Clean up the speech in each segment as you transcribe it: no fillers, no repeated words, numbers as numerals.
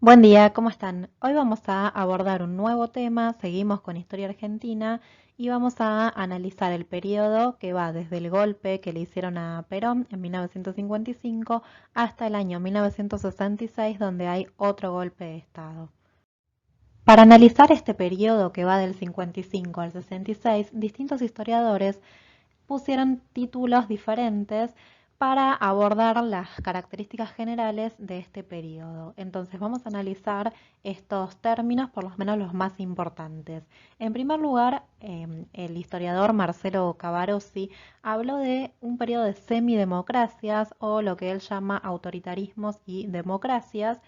Buen día, ¿cómo están? Hoy vamos a abordar un nuevo tema, seguimos con historia argentina y vamos a analizar el periodo que va desde el golpe que le hicieron a Perón en 1955 hasta el año 1966, donde hay otro golpe de Estado. Para analizar este periodo que va del 55 al 66, distintos historiadores pusieron títulos diferentes para abordar las características generales de este periodo. Entonces vamos a analizar estos términos, por lo menos los más importantes. En primer lugar, el historiador Marcelo Cavarossi habló de un periodo de semidemocracias o lo que él llama autoritarismos y democracias.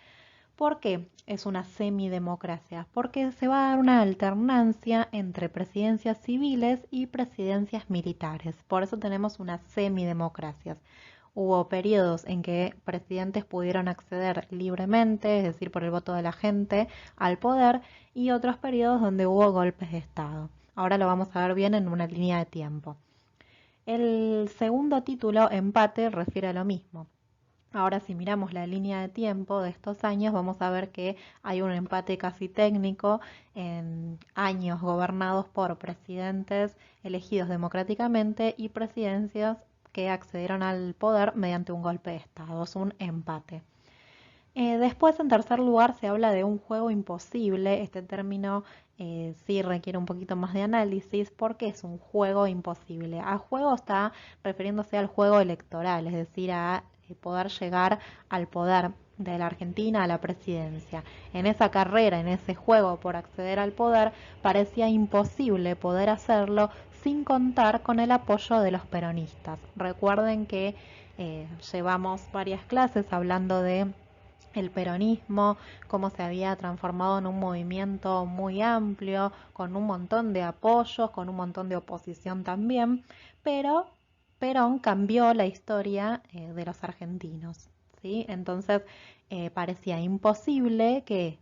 ¿Por qué es una semidemocracia? Porque se va a dar una alternancia entre presidencias civiles y presidencias militares. Por eso tenemos unas semidemocracias. Hubo periodos en que presidentes pudieron acceder libremente, es decir, por el voto de la gente, al poder, y otros periodos donde hubo golpes de Estado. Ahora lo vamos a ver bien en una línea de tiempo. El segundo título, empate, refiere a lo mismo. Ahora, si miramos la línea de tiempo de estos años, vamos a ver que hay un empate casi técnico en años gobernados por presidentes elegidos democráticamente y presidencias que accedieron al poder mediante un golpe de Estado. Es un empate. Después, en tercer lugar, se habla de un juego imposible. Este término sí requiere un poquito más de análisis porque es un juego imposible. A juego está refiriéndose al juego electoral, es decir, a poder llegar al poder de la Argentina, a la presidencia. En esa carrera, en ese juego por acceder al poder, parecía imposible poder hacerlo sin contar con el apoyo de los peronistas. Recuerden que llevamos varias clases hablando de el peronismo, cómo se había transformado en un movimiento muy amplio, con un montón de apoyos, con un montón de oposición también, pero Perón cambió la historia de los argentinos, ¿sí? Entonces parecía imposible que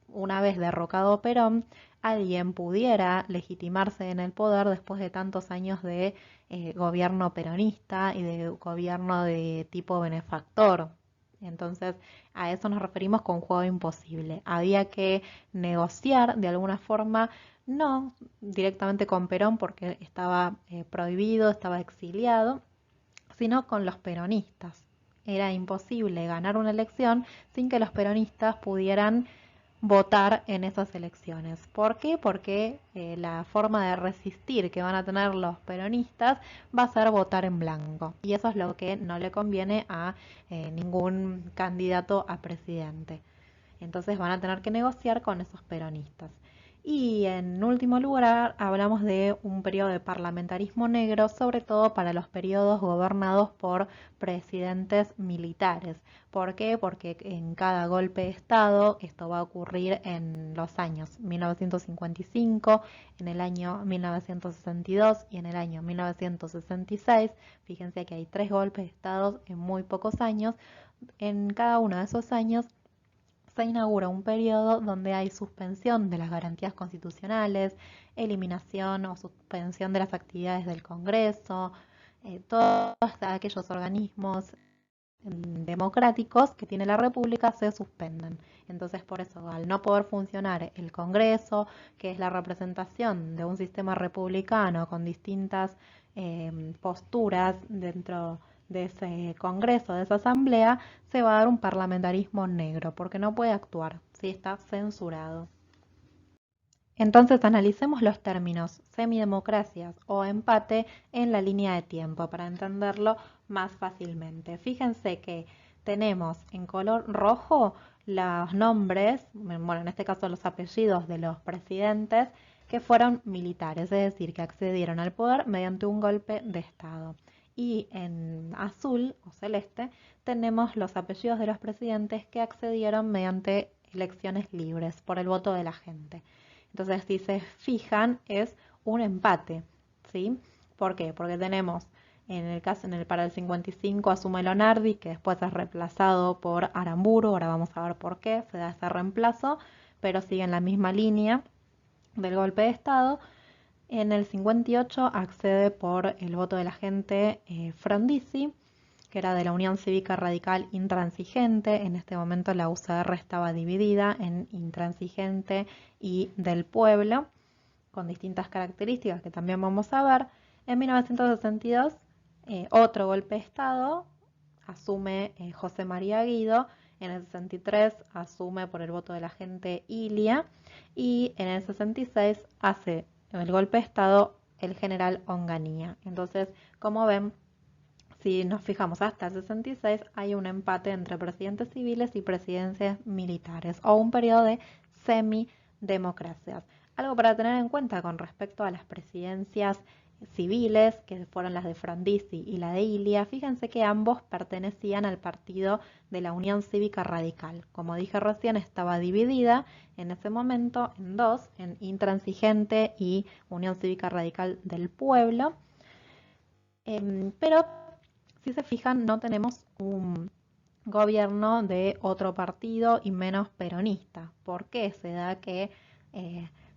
una vez derrocado Perón, alguien pudiera legitimarse en el poder después de tantos años de gobierno peronista y de gobierno de tipo benefactor. Entonces, a eso nos referimos con juego imposible. Había que negociar de alguna forma, no directamente con Perón porque estaba prohibido, estaba exiliado, sino con los peronistas. Era imposible ganar una elección sin que los peronistas pudieran votar en esas elecciones. ¿Por qué? Porque la forma de resistir que van a tener los peronistas va a ser votar en blanco. Y eso es lo que no le conviene a ningún candidato a presidente. Entonces van a tener que negociar con esos peronistas. Y en último lugar, hablamos de un periodo de parlamentarismo negro, sobre todo para los periodos gobernados por presidentes militares. ¿Por qué? Porque en cada golpe de Estado, esto va a ocurrir en los años 1955, en el año 1962 y en el año 1966. Fíjense que hay tres golpes de Estado en muy pocos años. En cada uno de esos años se inaugura un periodo donde hay suspensión de las garantías constitucionales, eliminación o suspensión de las actividades del Congreso, todos aquellos organismos democráticos que tiene la República se suspenden. Entonces, por eso, al no poder funcionar el Congreso, que es la representación de un sistema republicano con distintas posturas dentro de ese Congreso, de esa Asamblea, se va a dar un parlamentarismo negro, porque no puede actuar, ¿sí? Está censurado. Entonces analicemos los términos semidemocracias o empate en la línea de tiempo para entenderlo más fácilmente. Fíjense que tenemos en color rojo los nombres, bueno, en este caso los apellidos de los presidentes que fueron militares, es decir, que accedieron al poder mediante un golpe de Estado. Y en azul o celeste tenemos los apellidos de los presidentes que accedieron mediante elecciones libres por el voto de la gente. Entonces, si se fijan, es un empate, ¿sí? ¿Por qué? Porque tenemos, en el caso, para el 55 asume Lonardi, que después es reemplazado por Aramburu, ahora vamos a ver por qué se da ese reemplazo, pero sigue en la misma línea del golpe de Estado. En el 58 accede por el voto de la gente Frondizi, que era de la Unión Cívica Radical Intransigente. En este momento la UCR estaba dividida en intransigente y del pueblo, con distintas características que también vamos a ver. En 1962, otro golpe de Estado, asume José María Guido. En el 63 asume por el voto de la gente Ilia, y en el 66 hace el golpe de Estado el general Onganía. Entonces, como ven, si nos fijamos hasta el 66 hay un empate entre presidentes civiles y presidencias militares, o un periodo de semidemocracias. Algo para tener en cuenta con respecto a las presidencias civiles, que fueron las de Frondizi y la de Ilia, fíjense que ambos pertenecían al partido de la Unión Cívica Radical. Como dije recién, estaba dividida en ese momento en dos, en Intransigente y Unión Cívica Radical del Pueblo. Pero si se fijan, no tenemos un gobierno de otro partido y menos peronista. ¿Por qué? Se da que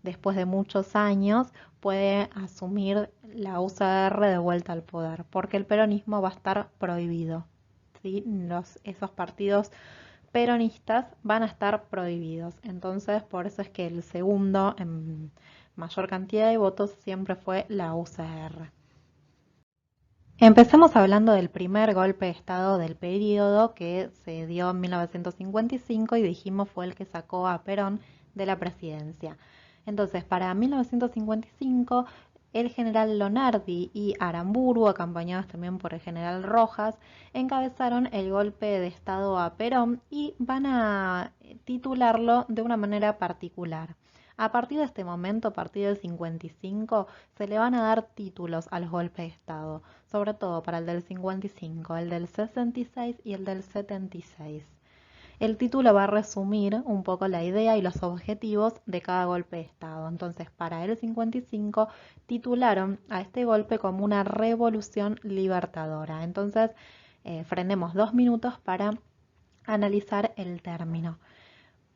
después de muchos años puede asumir la UCR de vuelta al poder, porque el peronismo va a estar prohibido. ¿Sí? Esos partidos peronistas van a estar prohibidos. Entonces, por eso es que el segundo en mayor cantidad de votos siempre fue la UCR. Empecemos hablando del primer golpe de Estado del periodo, que se dio en 1955 y dijimos fue el que sacó a Perón de la presidencia. Entonces, para 1955, el general Lonardi y Aramburu, acompañados también por el general Rojas, encabezaron el golpe de Estado a Perón y van a titularlo de una manera particular. A partir de este momento, a partir del 55, se le van a dar títulos a los golpes de Estado, sobre todo para el del 55, el del 66 y el del 76. El título va a resumir un poco la idea y los objetivos de cada golpe de Estado. Entonces, para el 55 titularon a este golpe como una revolución libertadora. Entonces, frenemos 2 minutos para analizar el término.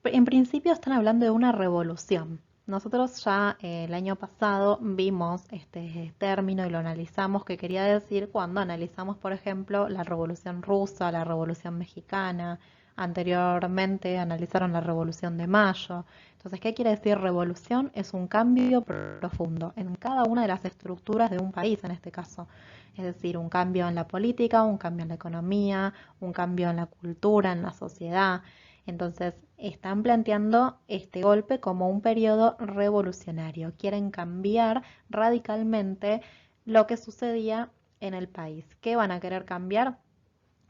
En principio están hablando de una revolución. Nosotros ya el año pasado vimos este término y lo analizamos, qué quería decir cuando analizamos, por ejemplo, la Revolución Rusa, la Revolución Mexicana. Anteriormente analizaron la Revolución de Mayo. Entonces, ¿qué quiere decir revolución? Es un cambio profundo en cada una de las estructuras de un país, en este caso. Es decir, un cambio en la política, un cambio en la economía, un cambio en la cultura, en la sociedad. Entonces, están planteando este golpe como un periodo revolucionario. Quieren cambiar radicalmente lo que sucedía en el país. ¿Qué van a querer cambiar?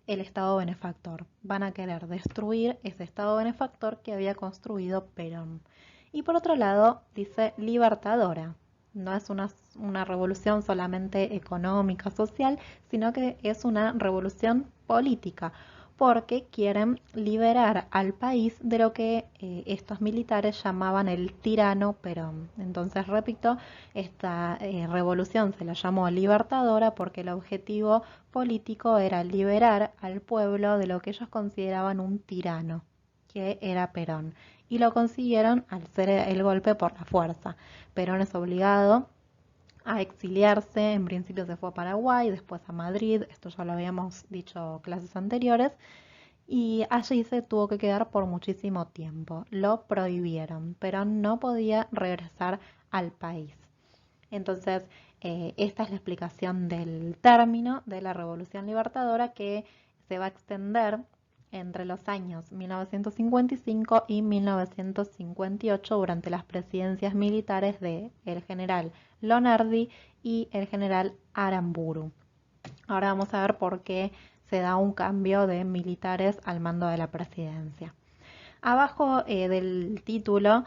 El Estado benefactor. Van a querer destruir ese Estado benefactor que había construido Perón. Y por otro lado, dice libertadora. No es una revolución solamente económica, social, sino que es una revolución política, porque quieren liberar al país de lo que estos militares llamaban el tirano Perón. Entonces, repito, esta revolución se la llamó libertadora porque el objetivo político era liberar al pueblo de lo que ellos consideraban un tirano, que era Perón. Y lo consiguieron al ser el golpe por la fuerza. Perón es obligado a exiliarse, en principio se fue a Paraguay, después a Madrid, esto ya lo habíamos dicho clases anteriores, y allí se tuvo que quedar por muchísimo tiempo. Lo prohibieron, pero no podía regresar al país. Entonces, esta es la explicación del término de la Revolución Libertadora, que se va a extender entre los años 1955 y 1958 durante las presidencias militares de el general Lonardi y el general Aramburu. Ahora vamos a ver por qué se da un cambio de militares al mando de la presidencia. Abajo del título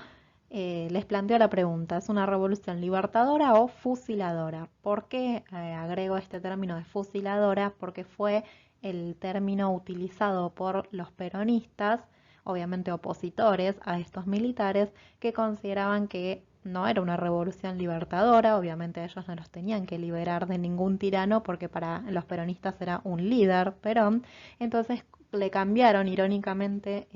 les planteo la pregunta, ¿es una revolución libertadora o fusiladora? ¿Por qué agrego este término de fusiladora? Porque fue el término utilizado por los peronistas, obviamente opositores a estos militares, que consideraban que no era una revolución libertadora, obviamente ellos no los tenían que liberar de ningún tirano porque para los peronistas era un líder, Perón, entonces le cambiaron irónicamente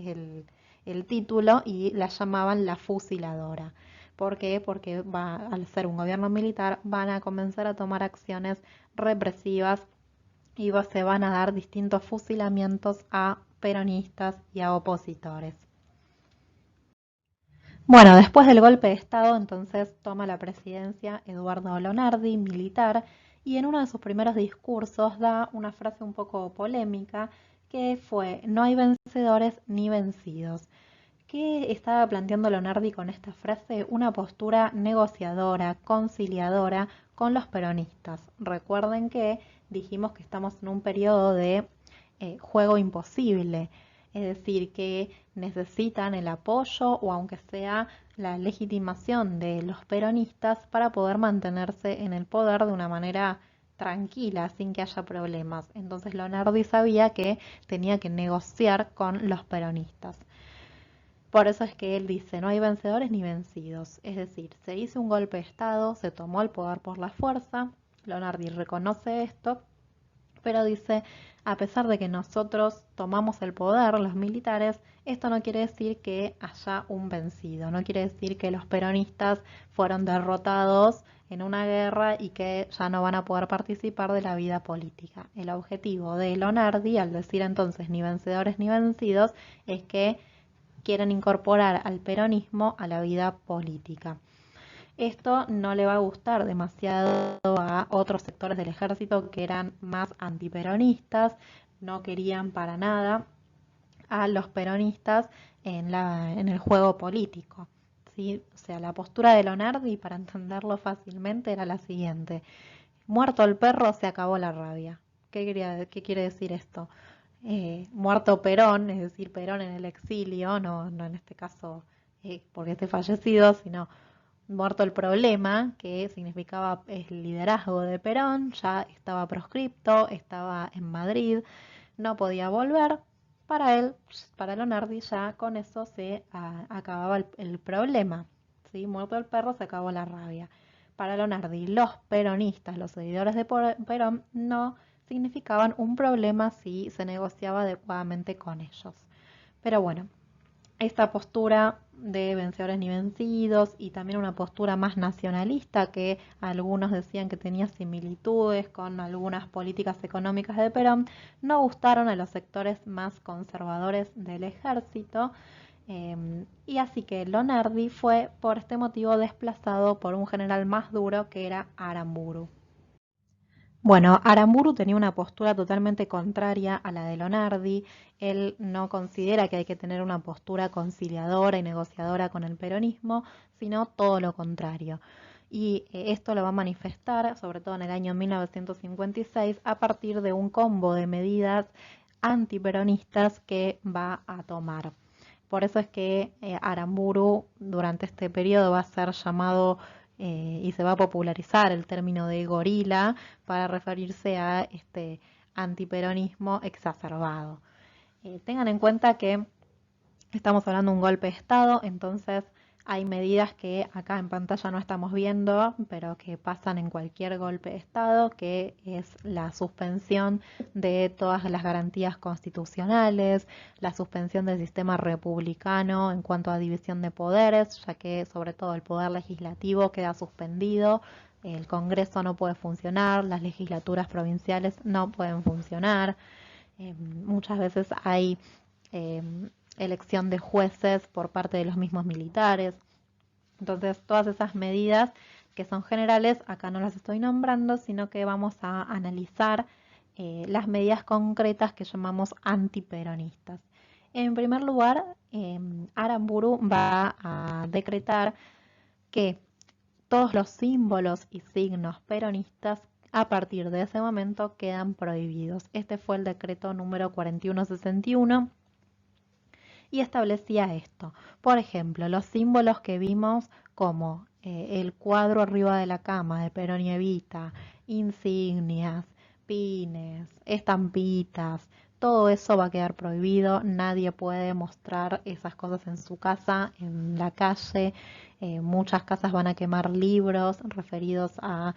el título y la llamaban la fusiladora. ¿Por qué? Porque al ser un gobierno militar van a comenzar a tomar acciones represivas y se van a dar distintos fusilamientos a peronistas y a opositores. Bueno, después del golpe de Estado, entonces toma la presidencia Eduardo Lonardi, militar, y en uno de sus primeros discursos da una frase un poco polémica que fue: no hay vencedores ni vencidos. ¿Qué estaba planteando Lonardi con esta frase? Una postura negociadora, conciliadora con los peronistas. Recuerden que dijimos que estamos en un periodo de juego imposible, es decir, que necesitan el apoyo o aunque sea la legitimación de los peronistas para poder mantenerse en el poder de una manera tranquila, sin que haya problemas. Entonces Lonardi sabía que tenía que negociar con los peronistas. Por eso es que él dice, no hay vencedores ni vencidos. Es decir, se hizo un golpe de Estado, se tomó el poder por la fuerza. Lonardi reconoce esto, pero dice, a pesar de que nosotros tomamos el poder, los militares, esto no quiere decir que haya un vencido, no quiere decir que los peronistas fueron derrotados en una guerra y que ya no van a poder participar de la vida política. El objetivo de Lonardi, al decir entonces ni vencedores ni vencidos, es que quieren incorporar al peronismo a la vida política. Esto no le va a gustar demasiado a otros sectores del ejército que eran más antiperonistas, no querían para nada a los peronistas en el juego político. ¿Sí? O sea, la postura de Lonardi, para entenderlo fácilmente, era la siguiente: muerto el perro, se acabó la rabia. ¿Qué quiere decir esto? Muerto Perón, es decir, Perón en el exilio, no en este caso porque esté fallecido, sino muerto el problema, que significaba el liderazgo de Perón, ya estaba proscripto, estaba en Madrid, no podía volver. Para él, para Lonardi, ya con eso se acababa el problema. ¿Sí? Muerto el perro, se acabó la rabia. Para Lonardi, los peronistas, los seguidores de Perón, no significaban un problema si se negociaba adecuadamente con ellos. Pero bueno, esta postura de vencedores ni vencidos y también una postura más nacionalista que algunos decían que tenía similitudes con algunas políticas económicas de Perón, no gustaron a los sectores más conservadores del ejército, y así que Lonardi fue por este motivo desplazado por un general más duro que era Aramburu. Bueno, Aramburu tenía una postura totalmente contraria a la de Lonardi. Él no considera que hay que tener una postura conciliadora y negociadora con el peronismo, sino todo lo contrario. Y esto lo va a manifestar, sobre todo en el año 1956, a partir de un combo de medidas antiperonistas que va a tomar. Por eso es que Aramburu durante este periodo va a ser llamado y se va a popularizar el término de gorila para referirse a este antiperonismo exacerbado. Tengan en cuenta que estamos hablando de un golpe de Estado, entonces hay medidas que acá en pantalla no estamos viendo, pero que pasan en cualquier golpe de Estado, que es la suspensión de todas las garantías constitucionales, la suspensión del sistema republicano en cuanto a división de poderes, ya que sobre todo el poder legislativo queda suspendido, el Congreso no puede funcionar, las legislaturas provinciales no pueden funcionar. Muchas veces hay eh, elección de jueces por parte de los mismos militares. Entonces, todas esas medidas que son generales, acá no las estoy nombrando, sino que vamos a analizar las medidas concretas que llamamos antiperonistas. En primer lugar, Aramburu va a decretar que todos los símbolos y signos peronistas a partir de ese momento quedan prohibidos. Este fue el decreto número 4161 y establecía esto. Por ejemplo, los símbolos que vimos como el cuadro arriba de la cama de Perón y Evita, insignias, pines, estampitas, todo eso va a quedar prohibido. Nadie puede mostrar esas cosas en su casa, en la calle. Muchas casas van a quemar libros referidos a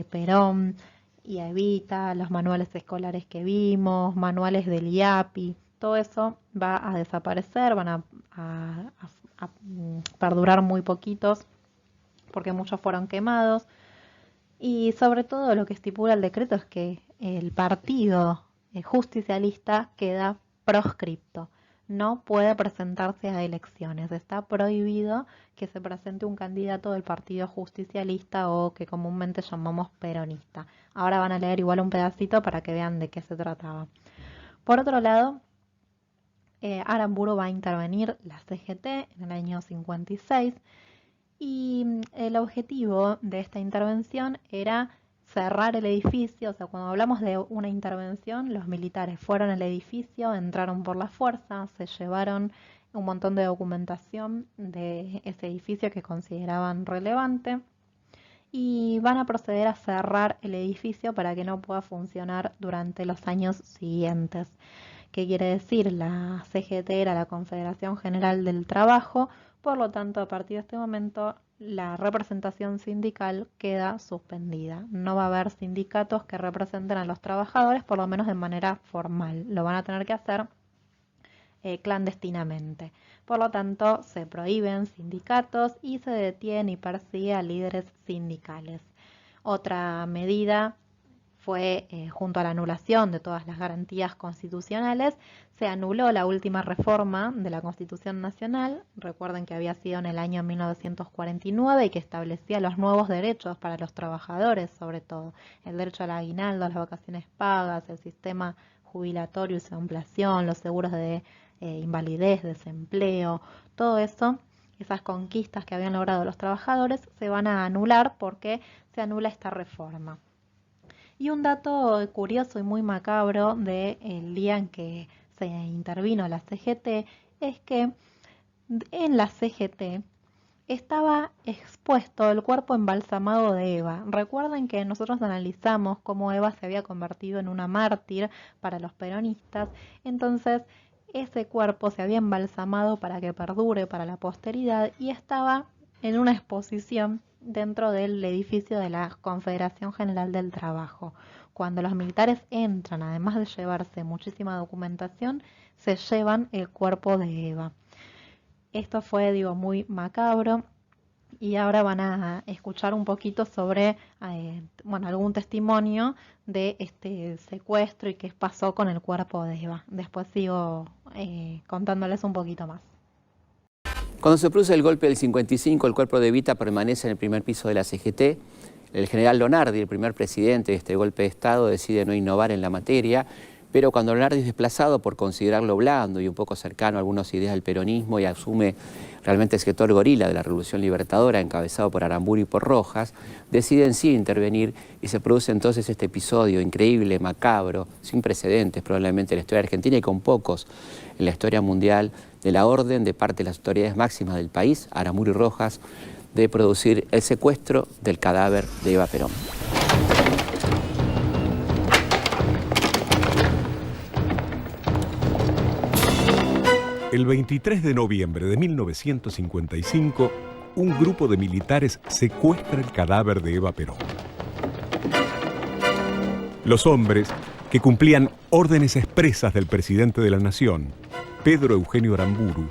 Perón y a Evita, los manuales escolares que vimos, manuales del IAPI. Todo eso va a desaparecer, van a perdurar muy poquitos porque muchos fueron quemados. Y sobre todo lo que estipula el decreto es que el partido justicialista queda proscripto. No puede presentarse a elecciones. Está prohibido que se presente un candidato del partido justicialista o que comúnmente llamamos peronista. Ahora van a leer igual un pedacito para que vean de qué se trataba. Por otro lado, Aramburu va a intervenir la CGT en el año 56 y el objetivo de esta intervención era cerrar el edificio. O sea, cuando hablamos de una intervención, los militares fueron al edificio, entraron por la fuerza, se llevaron un montón de documentación de ese edificio que consideraban relevante y van a proceder a cerrar el edificio para que no pueda funcionar durante los años siguientes. ¿Qué quiere decir? La CGT era la Confederación General del Trabajo, por lo tanto, a partir de este momento, la representación sindical queda suspendida. No va a haber sindicatos que representen a los trabajadores, por lo menos de manera formal. Lo van a tener que hacer clandestinamente. Por lo tanto, se prohíben sindicatos y se detiene y persigue a líderes sindicales. Otra medida fue, junto a la anulación de todas las garantías constitucionales, se anuló la última reforma de la Constitución Nacional. Recuerden que había sido en el año 1949 y que establecía los nuevos derechos para los trabajadores, sobre todo el derecho al aguinaldo, a las vacaciones pagas, el sistema jubilatorio y su ampliación, los seguros de invalidez, desempleo, todo eso. Esas conquistas que habían logrado los trabajadores se van a anular porque se anula esta reforma. Y un dato curioso y muy macabro del día en que se intervino la CGT es que en la CGT estaba expuesto el cuerpo embalsamado de Eva. Recuerden que nosotros analizamos cómo Eva se había convertido en una mártir para los peronistas. Entonces, ese cuerpo se había embalsamado para que perdure para la posteridad y estaba en una exposición dentro del edificio de la Confederación General del Trabajo. Cuando los militares entran, además de llevarse muchísima documentación, se llevan el cuerpo de Eva. Esto fue, muy macabro. Y ahora van a escuchar un poquito sobre algún testimonio de este secuestro y qué pasó con el cuerpo de Eva. Después sigo contándoles un poquito más. Cuando se produce el golpe del 55, el cuerpo de Evita permanece en el primer piso de la CGT. El general Lonardi, el primer presidente de este golpe de Estado, decide no innovar en la materia, pero cuando Lonardi es desplazado por considerarlo blando y un poco cercano a algunas ideas del peronismo y asume realmente el sector gorila de la Revolución Libertadora, encabezado por Aramburu y por Rojas, deciden sí intervenir y se produce entonces este episodio increíble, macabro, sin precedentes probablemente en la historia argentina y con pocos en la historia mundial, de la orden de parte de las autoridades máximas del país, Aramburu y Rojas, de producir el secuestro del cadáver de Eva Perón. El 23 de noviembre de 1955, un grupo de militares secuestra el cadáver de Eva Perón. Los hombres, que cumplían órdenes expresas del presidente de la Nación, Pedro Eugenio Aramburu,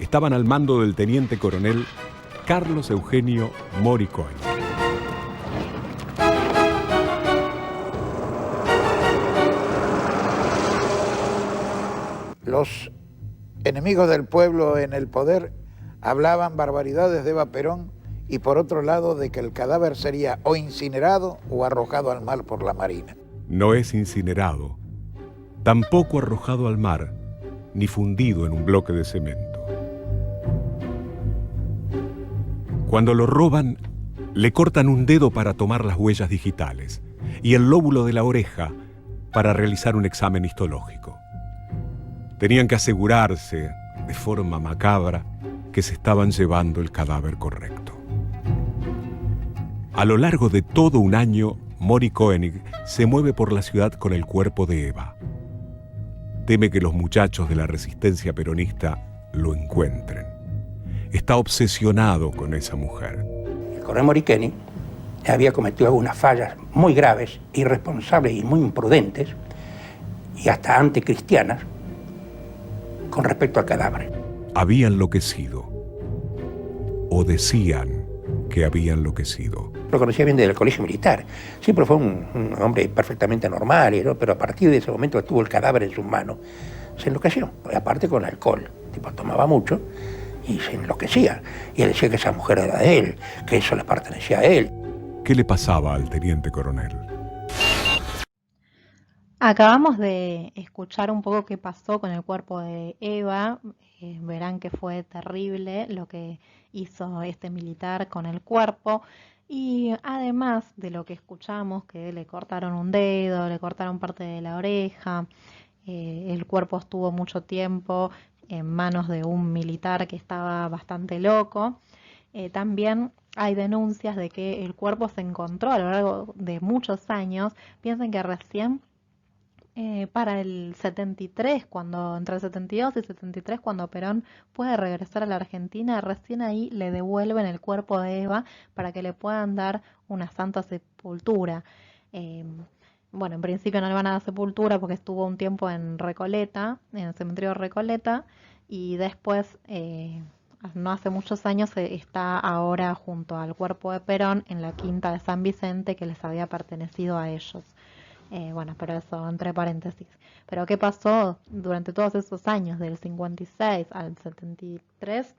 estaban al mando del teniente coronel Carlos Eugenio Mori Koenig. Los enemigos del pueblo en el poder hablaban barbaridades de Eva Perón y por otro lado de que el cadáver sería o incinerado o arrojado al mar por la Marina. No es incinerado, tampoco arrojado al mar, ni fundido en un bloque de cemento. Cuando lo roban, le cortan un dedo para tomar las huellas digitales y el lóbulo de la oreja para realizar un examen histológico. Tenían que asegurarse, de forma macabra, que se estaban llevando el cadáver correcto. A lo largo de todo un año, Mori Koenig se mueve por la ciudad con el cuerpo de Eva. Teme que los muchachos de la resistencia peronista lo encuentren. Está obsesionado con esa mujer. El coronel Mori Koenig había cometido algunas fallas muy graves, irresponsables y muy imprudentes, y hasta anticristianas, con respecto al cadáver. Había enloquecido, o decían que había enloquecido. Lo conocía bien desde el colegio militar. Siempre fue un hombre perfectamente normal, ¿no? Pero a partir de ese momento que tuvo el cadáver en sus manos, se enloqueció. Aparte con alcohol. El tipo tomaba mucho y se enloquecía. Y él decía que esa mujer era de él, que eso le pertenecía a él. ¿Qué le pasaba al teniente coronel? Acabamos de escuchar un poco qué pasó con el cuerpo de Eva. Verán que fue terrible lo que hizo este militar con el cuerpo. Y además de lo que escuchamos, que le cortaron un dedo, le cortaron parte de la oreja, el cuerpo estuvo mucho tiempo en manos de un militar que estaba bastante loco. También hay denuncias de que el cuerpo se encontró a lo largo de muchos años. Piensen que recién para el 73, entre el 72 y 73, cuando Perón puede regresar a la Argentina, recién ahí le devuelven el cuerpo de Eva para que le puedan dar una santa sepultura. Eh, bueno, en principio no le van a dar sepultura porque estuvo un tiempo en Recoleta, en el cementerio de Recoleta, y después, no hace muchos años, está ahora junto al cuerpo de Perón en la quinta de San Vicente que les había pertenecido a ellos. Bueno, pero eso entre paréntesis. Pero ¿qué pasó durante todos esos años, del 56 al 73?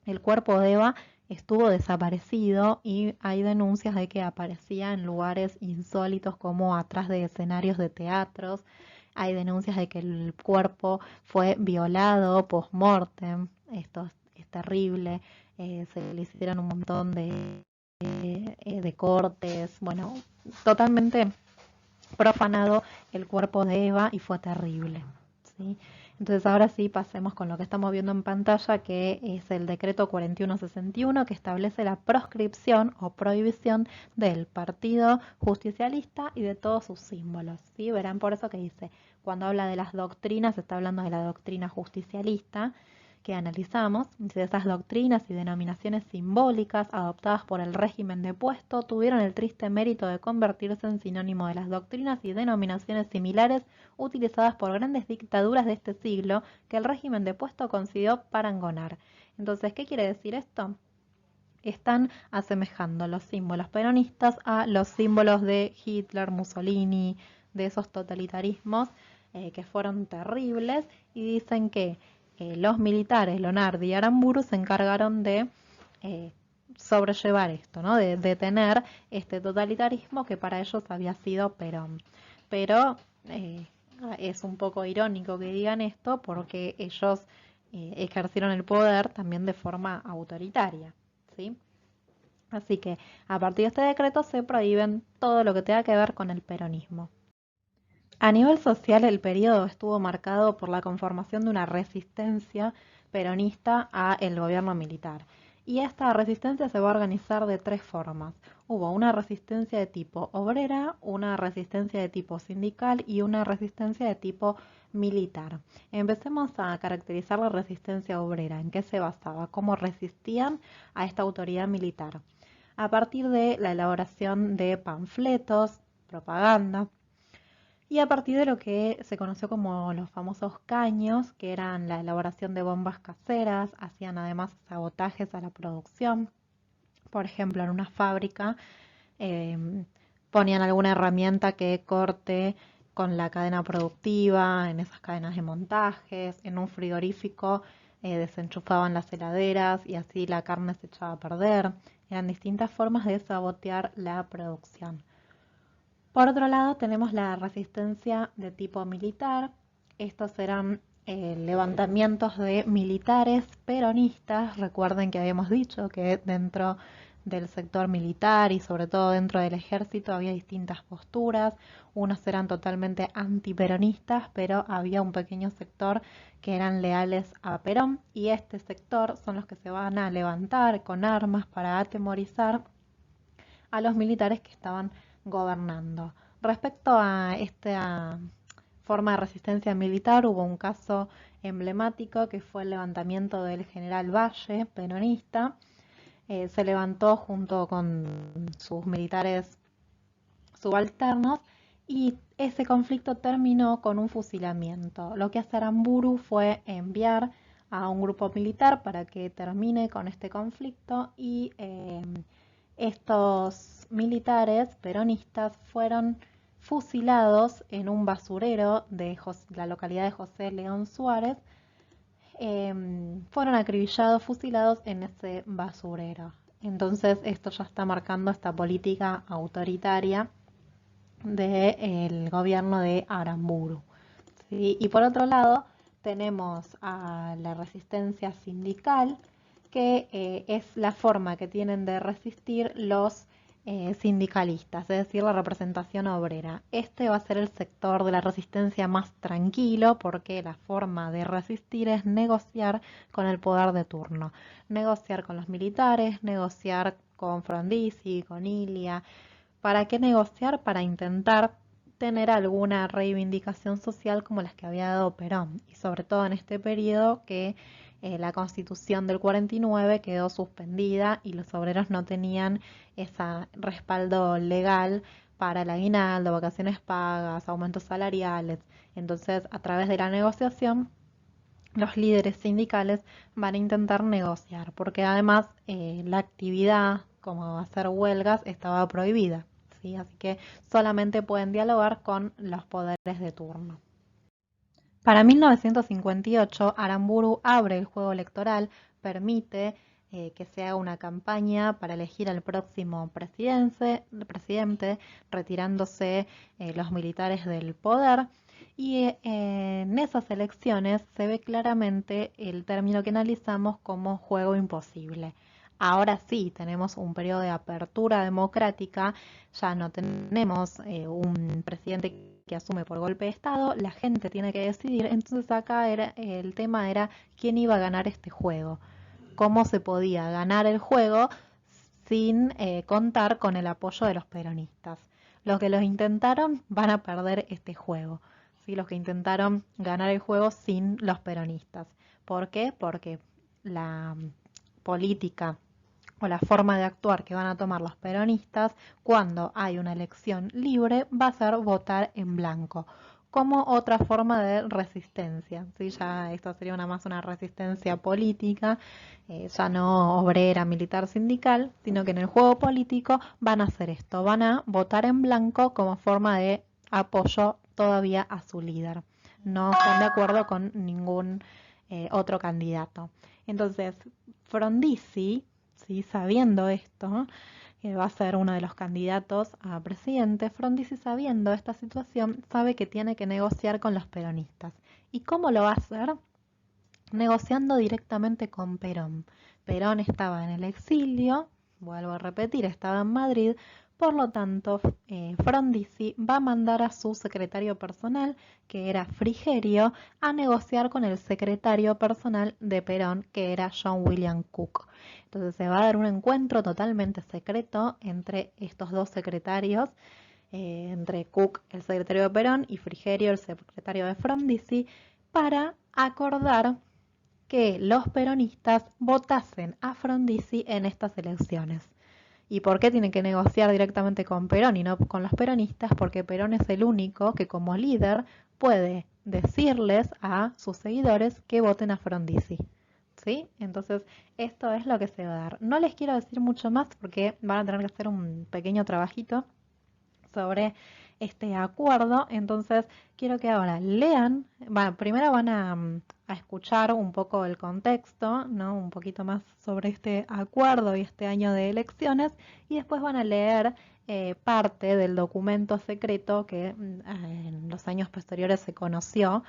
El cuerpo de Eva estuvo desaparecido y hay denuncias de que aparecía en lugares insólitos como atrás de escenarios de teatros. Hay denuncias de que el cuerpo fue violado post-mortem. Esto es terrible. Se le hicieron un montón de cortes. Bueno, totalmente profanado el cuerpo de Eva y fue terrible, ¿sí? Entonces ahora sí pasemos con lo que estamos viendo en pantalla, que es el decreto 4161, que establece la proscripción o prohibición del Partido Justicialista y de todos sus símbolos, ¿sí? Verán por eso que dice, cuando habla de las doctrinas, está hablando de la doctrina justicialista que analizamos. Dice, esas doctrinas y denominaciones simbólicas adoptadas por el régimen depuesto tuvieron el triste mérito de convertirse en sinónimo de las doctrinas y denominaciones similares utilizadas por grandes dictaduras de este siglo que el régimen depuesto consiguió parangonar. Entonces, ¿qué quiere decir esto? Están asemejando los símbolos peronistas a los símbolos de Hitler, Mussolini, de esos totalitarismos que fueron terribles, y dicen que los militares, Lonardi y Aramburu, se encargaron de sobrellevar esto, ¿no? De detener este totalitarismo que para ellos había sido Perón. Pero es un poco irónico que digan esto porque ellos ejercieron el poder también de forma autoritaria, ¿sí? Así que a partir de este decreto se prohíben todo lo que tenga que ver con el peronismo. A nivel social, el periodo estuvo marcado por la conformación de una resistencia peronista al gobierno militar. Y esta resistencia se va a organizar de tres formas. Hubo una resistencia de tipo obrera, una resistencia de tipo sindical y una resistencia de tipo militar. Empecemos a caracterizar la resistencia obrera. ¿En qué se basaba? ¿Cómo resistían a esta autoridad militar? A partir de la elaboración de panfletos, propaganda, y a partir de lo que se conoció como los famosos caños, que eran la elaboración de bombas caseras, hacían además sabotajes a la producción. Por ejemplo, en una fábrica ponían alguna herramienta que corte con la cadena productiva, en esas cadenas de montajes. En un frigorífico desenchufaban las heladeras y así la carne se echaba a perder. Eran distintas formas de sabotear la producción. Por otro lado, tenemos la resistencia de tipo militar. Estos eran levantamientos de militares peronistas. Recuerden que habíamos dicho que dentro del sector militar y sobre todo dentro del ejército había distintas posturas. Unos eran totalmente antiperonistas, pero había un pequeño sector que eran leales a Perón, y este sector son los que se van a levantar con armas para atemorizar a los militares que estaban gobernando. Respecto a esta forma de resistencia militar, hubo un caso emblemático que fue el levantamiento del general Valle, peronista. Se levantó junto con sus militares subalternos y ese conflicto terminó con un fusilamiento. Lo que hace Aramburu fue enviar a un grupo militar para que termine con este conflicto y estos militares peronistas fueron fusilados en un basurero de la localidad de José León Suárez. Fueron acribillados, fusilados en ese basurero. Entonces esto ya está marcando esta política autoritaria del gobierno de Aramburu, ¿sí? Y por otro lado tenemos a la resistencia sindical, que es la forma que tienen de resistir los sindicalistas, es decir, la representación obrera. Este va a ser el sector de la resistencia más tranquilo porque la forma de resistir es negociar con el poder de turno, negociar con los militares, negociar con Frondizi, con Ilia. ¿Para qué negociar? Para intentar tener alguna reivindicación social como las que había dado Perón, y sobre todo en este periodo que la Constitución del 49 quedó suspendida y los obreros no tenían ese respaldo legal para el aguinaldo, vacaciones pagas, aumentos salariales. Entonces, a través de la negociación, los líderes sindicales van a intentar negociar, porque además la actividad, como hacer huelgas, estaba prohibida, ¿sí? Así que solamente pueden dialogar con los poderes de turno. Para 1958, Aramburu abre el juego electoral, permite que se haga una campaña para elegir al próximo presidente, retirándose los militares del poder. Y en esas elecciones se ve claramente el término que analizamos como juego imposible. Ahora sí tenemos un periodo de apertura democrática, ya no tenemos un presidente que asume por golpe de Estado, la gente tiene que decidir. Entonces acá el tema era quién iba a ganar este juego, cómo se podía ganar el juego sin contar con el apoyo de los peronistas. Los que los intentaron van a perder este juego, ¿sí? Los que intentaron ganar el juego sin los peronistas. ¿Por qué? Porque la política o la forma de actuar que van a tomar los peronistas cuando hay una elección libre va a ser votar en blanco, como otra forma de resistencia, ¿sí? Ya esto sería más una resistencia política, ya no obrera, militar, sindical, sino que en el juego político van a hacer esto, van a votar en blanco como forma de apoyo todavía a su líder. No están de acuerdo con ningún otro candidato. Entonces, Frondizi, ¿sí? Sabiendo esto, que va a ser uno de los candidatos a presidente, Frondizi, sabiendo esta situación, sabe que tiene que negociar con los peronistas. ¿Y cómo lo va a hacer? Negociando directamente con Perón. Perón estaba en el exilio, vuelvo a repetir, estaba en Madrid. Por lo tanto, Frondizi va a mandar a su secretario personal, que era Frigerio, a negociar con el secretario personal de Perón, que era John William Cook. Entonces se va a dar un encuentro totalmente secreto entre estos dos secretarios, entre Cook, el secretario de Perón, y Frigerio, el secretario de Frondizi, para acordar que los peronistas votasen a Frondizi en estas elecciones. ¿Y por qué tienen que negociar directamente con Perón y no con los peronistas? Porque Perón es el único que como líder puede decirles a sus seguidores que voten a Frondizi, ¿sí? Entonces esto es lo que se va a dar. No les quiero decir mucho más porque van a tener que hacer un pequeño trabajito sobre este acuerdo. Entonces quiero que ahora lean, primero van a escuchar un poco el contexto, ¿no? Un poquito más sobre este acuerdo y este año de elecciones, y después van a leer parte del documento secreto que en los años posteriores se conoció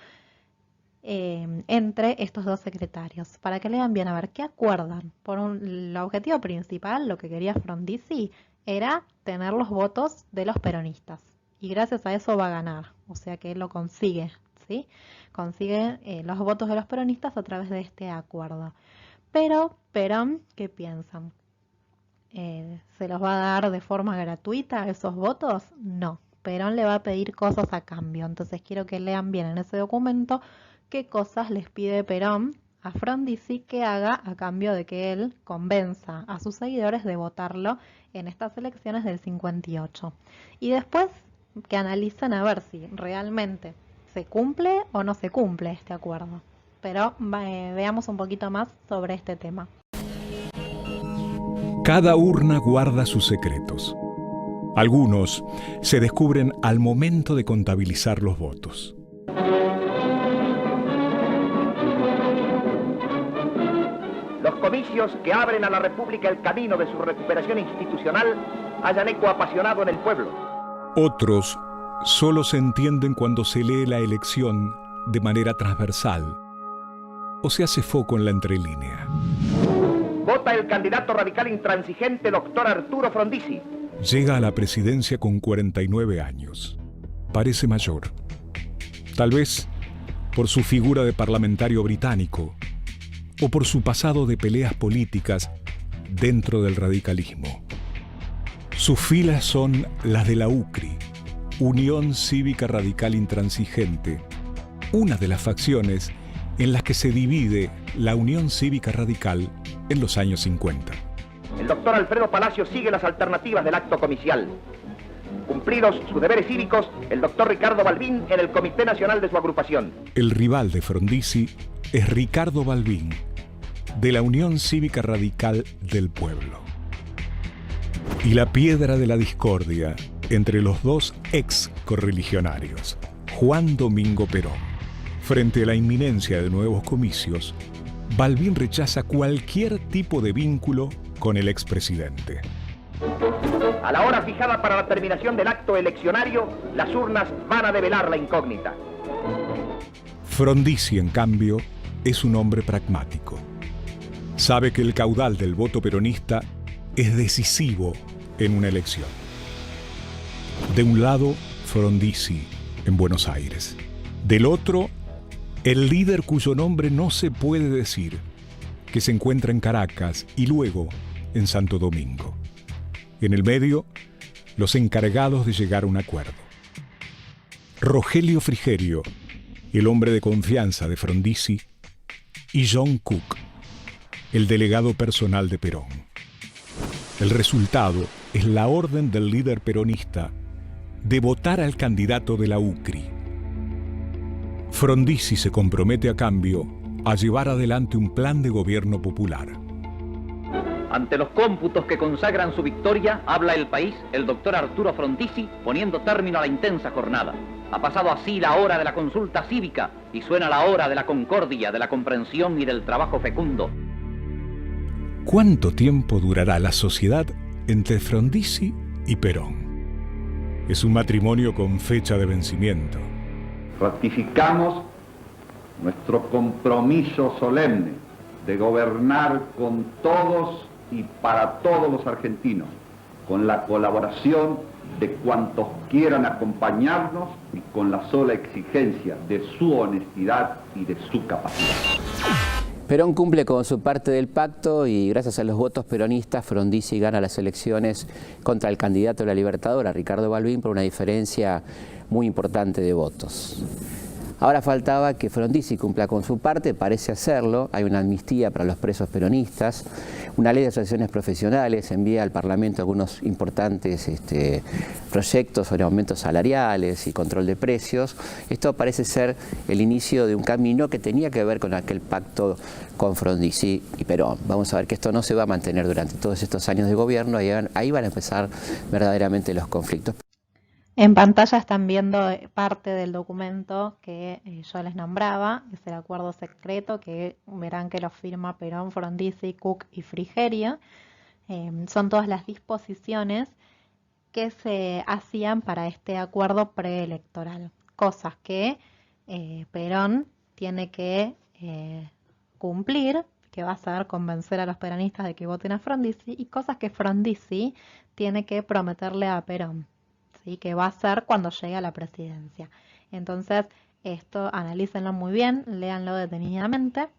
entre estos dos secretarios, para que lean bien a ver qué acuerdan. El objetivo principal, lo que quería Frondizi, era tener los votos de los peronistas, y gracias a eso va a ganar, o sea que lo consigue, ¿sí? Consigue los votos de los peronistas a través de este acuerdo. Pero Perón, ¿qué piensan? ¿Se los va a dar de forma gratuita esos votos? No, Perón le va a pedir cosas a cambio. Entonces quiero que lean bien en ese documento qué cosas les pide Perón a Frondizi que haga a cambio de que él convenza a sus seguidores de votarlo en estas elecciones del 58. Y después que analicen a ver si realmente se cumple o no se cumple este acuerdo. pero veamos un poquito más sobre este tema. Cada urna guarda sus secretos. Algunos se descubren al momento de contabilizar los votos. Los comicios que abren a la República el camino de su recuperación institucional hallan eco apasionado en el pueblo. Otros solo se entienden cuando se lee la elección de manera transversal o se hace foco en la entrelínea. Vota el candidato radical intransigente, doctor Arturo Frondizi. Llega a la presidencia con 49 años. Parece mayor. Tal vez por su figura de parlamentario británico o por su pasado de peleas políticas dentro del radicalismo. Sus filas son las de la UCRI, Unión Cívica Radical Intransigente, una de las facciones en las que se divide la Unión Cívica Radical en los años 50. El doctor Alfredo Palacio sigue las alternativas del acto comicial. Cumplidos sus deberes cívicos, el doctor Ricardo Balbín en el Comité Nacional de su agrupación. El rival de Frondizi es Ricardo Balbín, de la Unión Cívica Radical del Pueblo. Y la piedra de la discordia entre los dos ex correligionarios, Juan Domingo Perón. Frente a la inminencia de nuevos comicios, Balbín rechaza cualquier tipo de vínculo con el expresidente. A la hora fijada para la terminación del acto eleccionario, las urnas van a develar la incógnita. Frondizi, en cambio, es un hombre pragmático. Sabe que el caudal del voto peronista es decisivo en una elección. De un lado, Frondizi, en Buenos Aires. Del otro, el líder cuyo nombre no se puede decir, que se encuentra en Caracas y luego en Santo Domingo. En el medio, los encargados de llegar a un acuerdo. Rogelio Frigerio, el hombre de confianza de Frondizi, y John Cook, el delegado personal de Perón. El resultado es la orden del líder peronista de votar al candidato de la UCRI. Frondizi se compromete a cambio a llevar adelante un plan de gobierno popular. Ante los cómputos que consagran su victoria, habla el país, el doctor Arturo Frondizi, poniendo término a la intensa jornada. Ha pasado así la hora de la consulta cívica y suena la hora de la concordia, de la comprensión y del trabajo fecundo. ¿Cuánto tiempo durará la sociedad entre Frondizi y Perón? Es un matrimonio con fecha de vencimiento. Ratificamos nuestro compromiso solemne de gobernar con todos y para todos los argentinos, con la colaboración de cuantos quieran acompañarnos y con la sola exigencia de su honestidad y de su capacidad. Perón cumple con su parte del pacto y gracias a los votos peronistas, Frondizi gana las elecciones contra el candidato de la Libertadora, Ricardo Balbín, por una diferencia muy importante de votos. Ahora faltaba que Frondizi cumpla con su parte, parece hacerlo. Hay una amnistía para los presos peronistas, una ley de asociaciones profesionales, envía al Parlamento algunos importantes proyectos sobre aumentos salariales y control de precios. Esto parece ser el inicio de un camino que tenía que ver con aquel pacto con Frondizi y Perón. Vamos a ver que esto no se va a mantener durante todos estos años de gobierno, ahí van a empezar verdaderamente los conflictos. En pantalla están viendo parte del documento que yo les nombraba, es el acuerdo secreto, que verán que lo firma Perón, Frondizi, Cook y Frigerio. Son todas las disposiciones que se hacían para este acuerdo preelectoral, cosas que Perón tiene que cumplir, que va a ser convencer a los peronistas de que voten a Frondizi, y cosas que Frondizi tiene que prometerle a Perón, ¿sí? Que va a hacer cuando llegue a la presidencia. Entonces, esto analícenlo muy bien, léanlo detenidamente,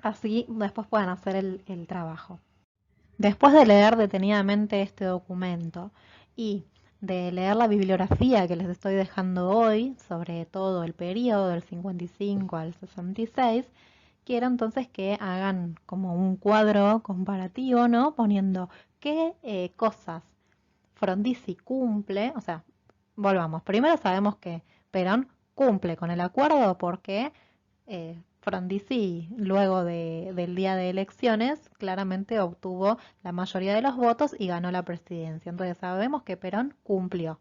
así después pueden hacer el trabajo. Después de leer detenidamente este documento y de leer la bibliografía que les estoy dejando hoy, sobre todo el periodo del 55 al 66, quiero entonces que hagan como un cuadro comparativo, ¿no? Poniendo qué cosas Frondizi cumple, o sea, volvamos. Primero sabemos que Perón cumple con el acuerdo porque Frondizi, luego del día de elecciones, claramente obtuvo la mayoría de los votos y ganó la presidencia. Entonces sabemos que Perón cumplió,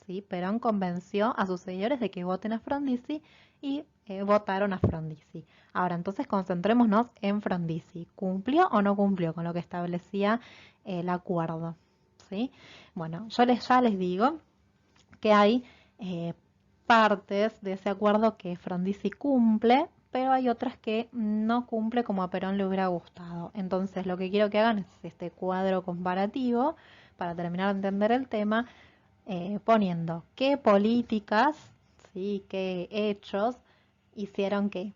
¿sí? Perón convenció a sus seguidores de que voten a Frondizi y votaron a Frondizi. Ahora, entonces concentrémonos en Frondizi. ¿Cumplió o no cumplió con lo que establecía el acuerdo? ¿Sí? Bueno, ya les digo que hay partes de ese acuerdo que Frondizi cumple, pero hay otras que no cumple como a Perón le hubiera gustado. Entonces lo que quiero que hagan es este cuadro comparativo para terminar de entender el tema, poniendo qué políticas, ¿sí?, qué hechos hicieron que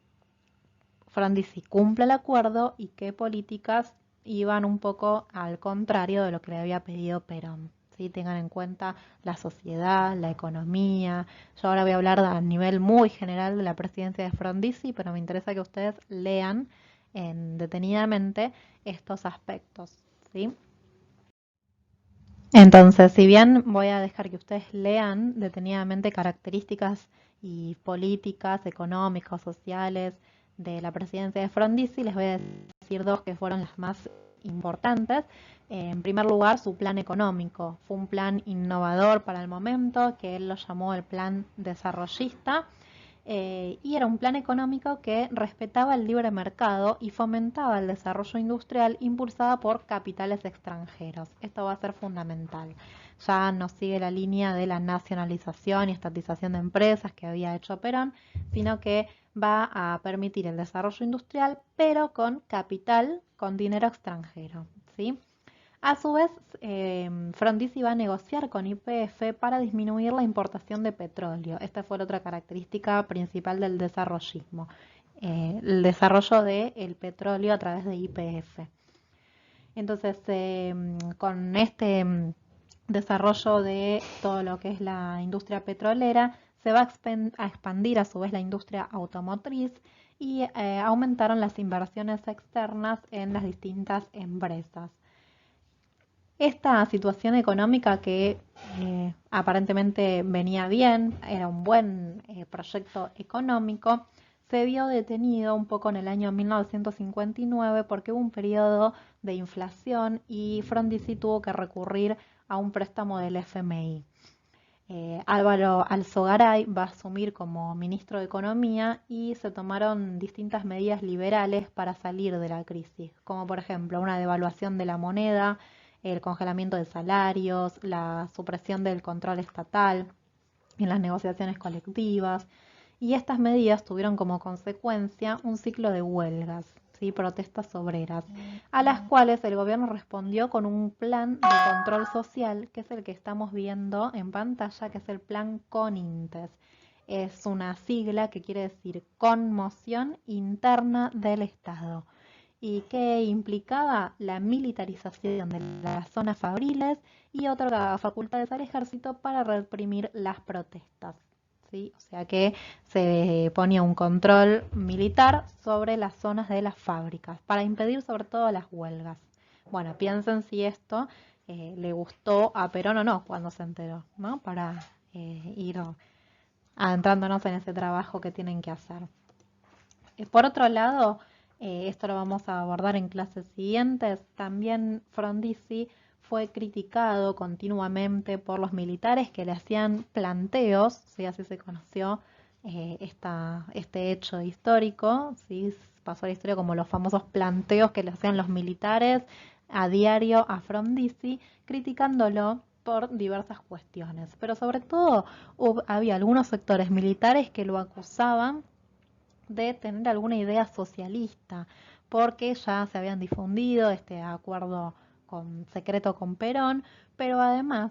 Frondizi cumpla el acuerdo y qué políticas iban un poco al contrario de lo que le había pedido Perón. ¿Sí? Tengan en cuenta la sociedad, la economía. Yo ahora voy a hablar a nivel muy general de la presidencia de Frondizi, pero me interesa que ustedes lean detenidamente estos aspectos, ¿sí? Entonces, si bien voy a dejar que ustedes lean detenidamente características y políticas económicas, sociales de la presidencia de Frondizi, les voy a decir dos que fueron las más importantes. En primer lugar, su plan económico. Fue un plan innovador para el momento, que él lo llamó el plan desarrollista, y era un plan económico que respetaba el libre mercado y fomentaba el desarrollo industrial impulsada por capitales extranjeros. Esto va a ser fundamental. Ya no sigue la línea de la nacionalización y estatización de empresas que había hecho Perón, sino que va a permitir el desarrollo industrial, pero con capital, con dinero extranjero, ¿sí? A su vez, Frondizi va a negociar con YPF para disminuir la importación de petróleo. Esta fue la otra característica principal del desarrollismo, el desarrollo del petróleo a través de YPF. Entonces, con este desarrollo de todo lo que es la industria petrolera, se va a expandir a su vez la industria automotriz y aumentaron las inversiones externas en las distintas empresas. Esta situación económica que aparentemente venía bien, era un buen proyecto económico, se vio detenido un poco en el año 1959 porque hubo un periodo de inflación y Frondizi tuvo que recurrir a un préstamo del FMI. Álvaro Alzogaray va a asumir como ministro de Economía y se tomaron distintas medidas liberales para salir de la crisis, como por ejemplo una devaluación de la moneda, el congelamiento de salarios, la supresión del control estatal en las negociaciones colectivas, y estas medidas tuvieron como consecuencia un ciclo de huelgas, ¿sí?, protestas obreras, a las cuales el gobierno respondió con un plan de control social, que es el que estamos viendo en pantalla, que es el plan CONINTES. Es una sigla que quiere decir Conmoción Interna del Estado, y que implicaba la militarización de las zonas fabriles y otorgaba facultades al ejército para reprimir las protestas, ¿sí? O sea que se ponía un control militar sobre las zonas de las fábricas para impedir sobre todo las huelgas. Bueno, piensen si esto le gustó a Perón o no cuando se enteró, ¿no? Para ir adentrándonos en ese trabajo que tienen que hacer. Por otro lado, esto lo vamos a abordar en clases siguientes, también Frondizi fue criticado continuamente por los militares que le hacían planteos, ¿sí? Así se conoció este hecho histórico, ¿sí? Pasó a la historia como los famosos planteos que le hacían los militares a diario a Frondizi, criticándolo por diversas cuestiones. Pero sobre todo había algunos sectores militares que lo acusaban de tener alguna idea socialista, porque ya se habían difundido este acuerdo secreto con Perón, pero además,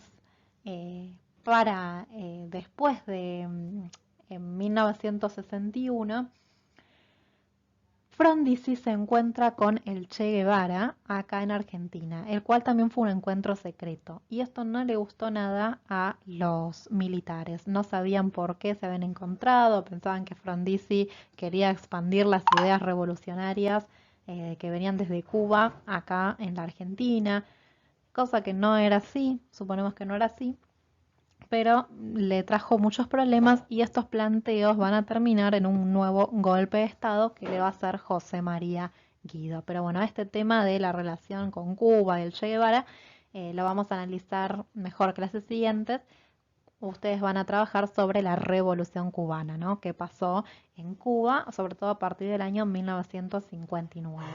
después de en 1961, Frondizi se encuentra con el Che Guevara acá en Argentina, el cual también fue un encuentro secreto. Y esto no le gustó nada a los militares. No sabían por qué se habían encontrado, pensaban que Frondizi quería expandir las ideas revolucionarias que venían desde Cuba acá en la Argentina, cosa que no era así, suponemos que no era así. pero le trajo muchos problemas y estos planteos van a terminar en un nuevo golpe de Estado que le va a hacer José María Guido. Pero bueno, este tema de la relación con Cuba y el Che Guevara lo vamos a analizar mejor clases siguientes. Ustedes van a trabajar sobre la Revolución Cubana, ¿no? Que pasó en Cuba, sobre todo a partir del año 1959.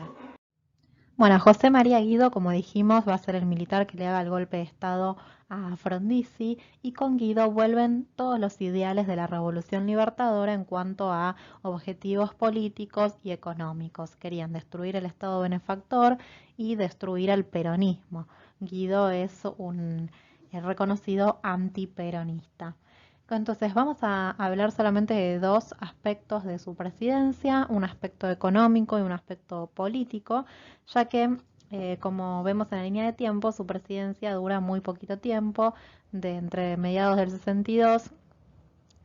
Bueno, José María Guido, como dijimos, va a ser el militar que le haga el golpe de Estado a Frondizi, y con Guido vuelven todos los ideales de la Revolución Libertadora en cuanto a objetivos políticos y económicos. Querían destruir el Estado benefactor y destruir el peronismo. Guido es un reconocido antiperonista. Entonces vamos a hablar solamente de dos aspectos de su presidencia, un aspecto económico y un aspecto político, ya que como vemos en la línea de tiempo, su presidencia dura muy poquito tiempo, de entre mediados del 62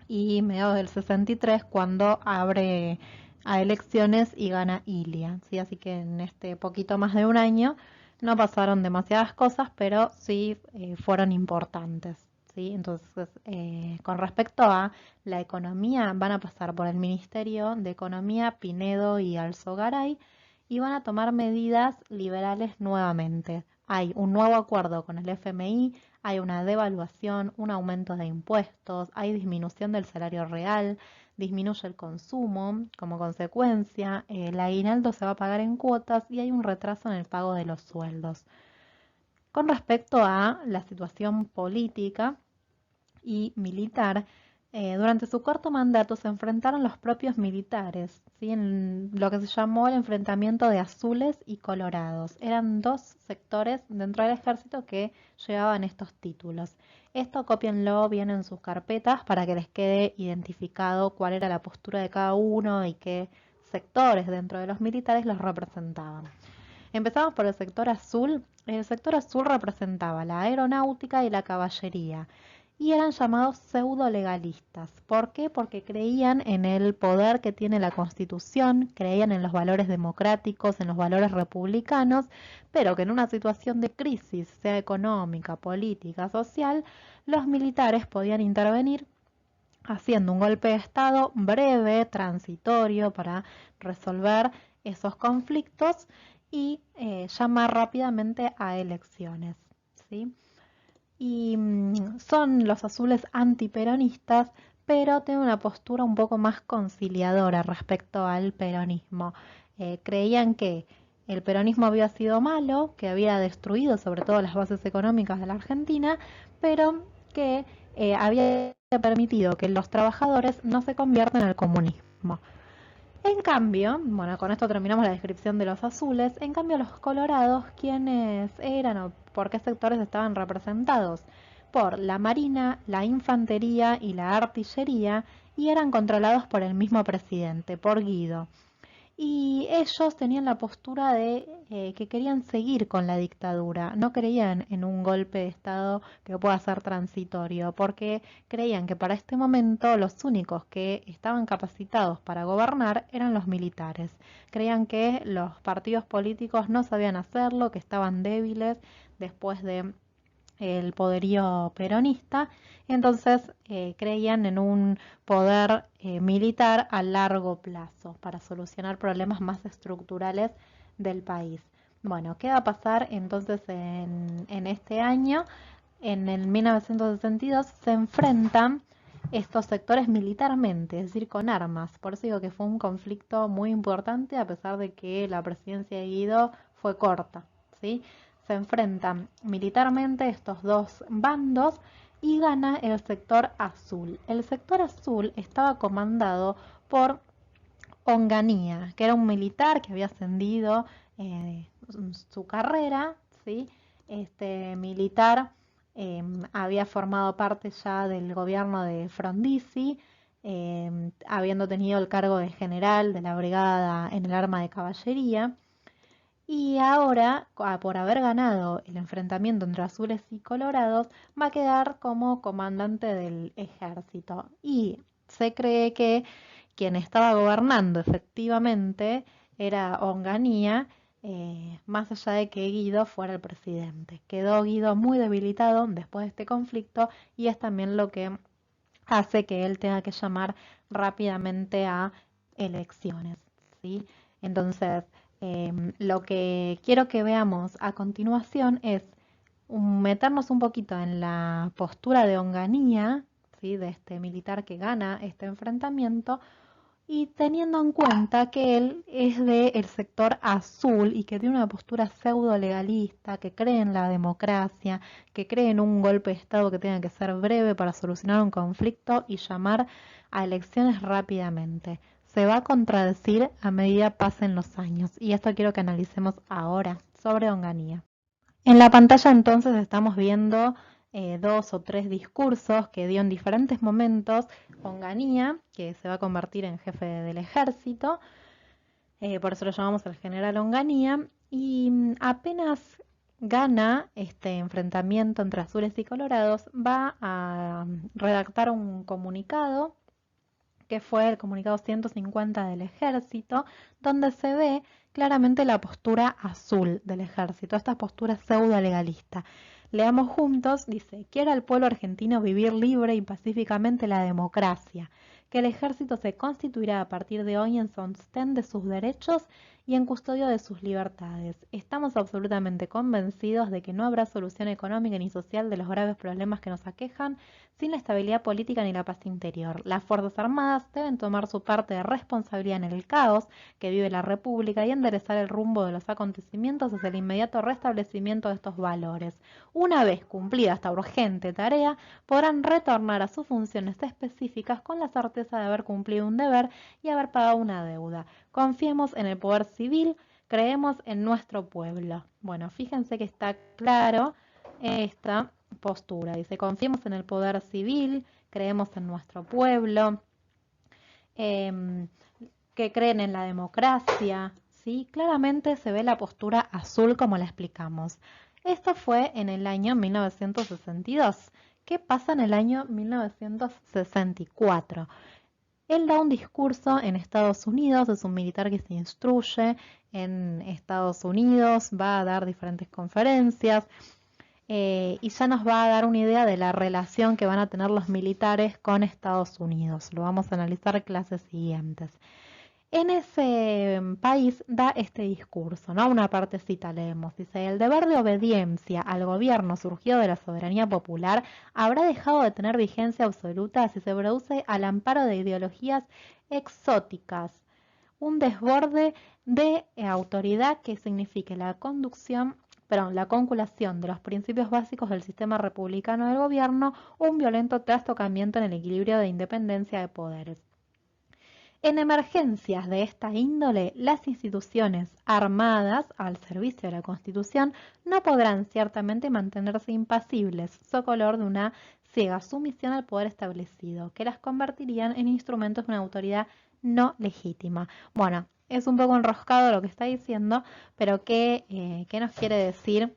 y mediados del 63, cuando abre a elecciones y gana Ilia, ¿sí? Así que en este poquito más de un año no pasaron demasiadas cosas, pero sí fueron importantes. ¿Sí? Entonces, con respecto a la economía, van a pasar por el Ministerio de Economía Pinedo y Alzogaray y van a tomar medidas liberales nuevamente. Hay un nuevo acuerdo con el FMI, hay una devaluación, un aumento de impuestos, hay disminución del salario real, disminuye el consumo como consecuencia, el aguinaldo se va a pagar en cuotas y hay un retraso en el pago de los sueldos. Con respecto a la situación política y militar, durante su corto mandato se enfrentaron los propios militares, ¿sí? En lo que se llamó el enfrentamiento de azules y colorados. Eran dos sectores dentro del ejército que llevaban estos títulos. Esto cópienlo bien en sus carpetas para que les quede identificado cuál era la postura de cada uno y qué sectores dentro de los militares los representaban. Empezamos por el sector azul. El sector azul representaba la aeronáutica y la caballería y eran llamados pseudo-legalistas. ¿Por qué? Porque creían en el poder que tiene la Constitución, creían en los valores democráticos, en los valores republicanos, pero que en una situación de crisis, sea económica, política, social, los militares podían intervenir haciendo un golpe de Estado breve, transitorio, para resolver esos conflictos y llamar rápidamente a elecciones, ¿sí? Y son los azules antiperonistas, pero tienen una postura un poco más conciliadora respecto al peronismo. Creían que el peronismo había sido malo, que había destruido sobre todo las bases económicas de la Argentina, pero que había permitido que los trabajadores no se conviertan al comunismo. En cambio, bueno, con esto terminamos la descripción de los azules. En cambio, los colorados, ¿quiénes eran o por qué sectores estaban representados? Por la marina, la infantería y la artillería, y eran controlados por el mismo presidente, por Guido. Y ellos tenían la postura de que querían seguir con la dictadura, no creían en un golpe de Estado que pueda ser transitorio, porque creían que para este momento los únicos que estaban capacitados para gobernar eran los militares. Creían que los partidos políticos no sabían hacerlo, que estaban débiles después de el poderío peronista, entonces creían en un poder militar a largo plazo para solucionar problemas más estructurales del país. Bueno, ¿qué va a pasar entonces en este año? En el 1962 se enfrentan estos sectores militarmente, es decir, con armas. Por eso digo que fue un conflicto muy importante, a pesar de que la presidencia de Guido fue corta, ¿sí? Se enfrentan militarmente estos dos bandos y gana el sector azul. El sector azul estaba comandado por Onganía, que era un militar que había ascendido su carrera, ¿sí? Este militar había formado parte ya del gobierno de Frondizi, habiendo tenido el cargo de general de la brigada en el arma de caballería. Y ahora, por haber ganado el enfrentamiento entre azules y colorados, va a quedar como comandante del ejército. Y se cree que quien estaba gobernando efectivamente era Onganía más allá de que Guido fuera el presidente. Quedó Guido muy debilitado después de este conflicto y es también lo que hace que él tenga que llamar rápidamente a elecciones, ¿sí? Entonces, lo que quiero que veamos a continuación es meternos un poquito en la postura de Onganía, ¿sí? De este militar que gana este enfrentamiento, y teniendo en cuenta que él es del sector azul y que tiene una postura pseudo legalista, que cree en la democracia, que cree en un golpe de Estado que tenga que ser breve para solucionar un conflicto y llamar a elecciones rápidamente. Se va a contradecir a medida pasen los años y esto quiero que analicemos ahora sobre Onganía. En la pantalla entonces estamos viendo 2 o 3 discursos que dio en diferentes momentos Onganía, que se va a convertir en jefe del ejército, por eso lo llamamos el general Onganía, y apenas gana este enfrentamiento entre azules y colorados, va a redactar un comunicado, que fue el comunicado 150 del ejército, donde se ve claramente la postura azul del ejército, esta postura pseudo legalista. Leamos juntos, dice: quiere el pueblo argentino vivir libre y pacíficamente la democracia, que el ejército se constituirá a partir de hoy en sostén de sus derechos y en custodio de sus libertades. Estamos absolutamente convencidos de que no habrá solución económica ni social de los graves problemas que nos aquejan sin la estabilidad política ni la paz interior. Las Fuerzas Armadas deben tomar su parte de responsabilidad en el caos que vive la República y enderezar el rumbo de los acontecimientos hacia el inmediato restablecimiento de estos valores. Una vez cumplida esta urgente tarea, podrán retornar a sus funciones específicas con la certeza de haber cumplido un deber y haber pagado una deuda. Confiemos en el poder civil, creemos en nuestro pueblo. Bueno, fíjense que está claro esta postura. Dice: confiemos en el poder civil, creemos en nuestro pueblo, que creen en la democracia, ¿sí? Claramente se ve la postura azul como la explicamos. Esto fue en el año 1962. ¿Qué pasa en el año 1964? Él da un discurso en Estados Unidos, es un militar que se instruye en Estados Unidos, va a dar diferentes conferencias y ya nos va a dar una idea de la relación que van a tener los militares con Estados Unidos. Lo vamos a analizar en clases siguientes. En ese país da este discurso, ¿no? Una partecita leemos, dice: el deber de obediencia al gobierno surgido de la soberanía popular habrá dejado de tener vigencia absoluta si se produce al amparo de ideologías exóticas, un desborde de autoridad que signifique la conculación de los principios básicos del sistema republicano del gobierno, un violento trastocamiento en el equilibrio de independencia de poderes. En emergencias de esta índole, las instituciones armadas al servicio de la Constitución no podrán ciertamente mantenerse impasibles, socolor de una ciega sumisión al poder establecido, que las convertirían en instrumentos de una autoridad no legítima. Bueno, es un poco enroscado lo que está diciendo, pero ¿qué nos quiere decir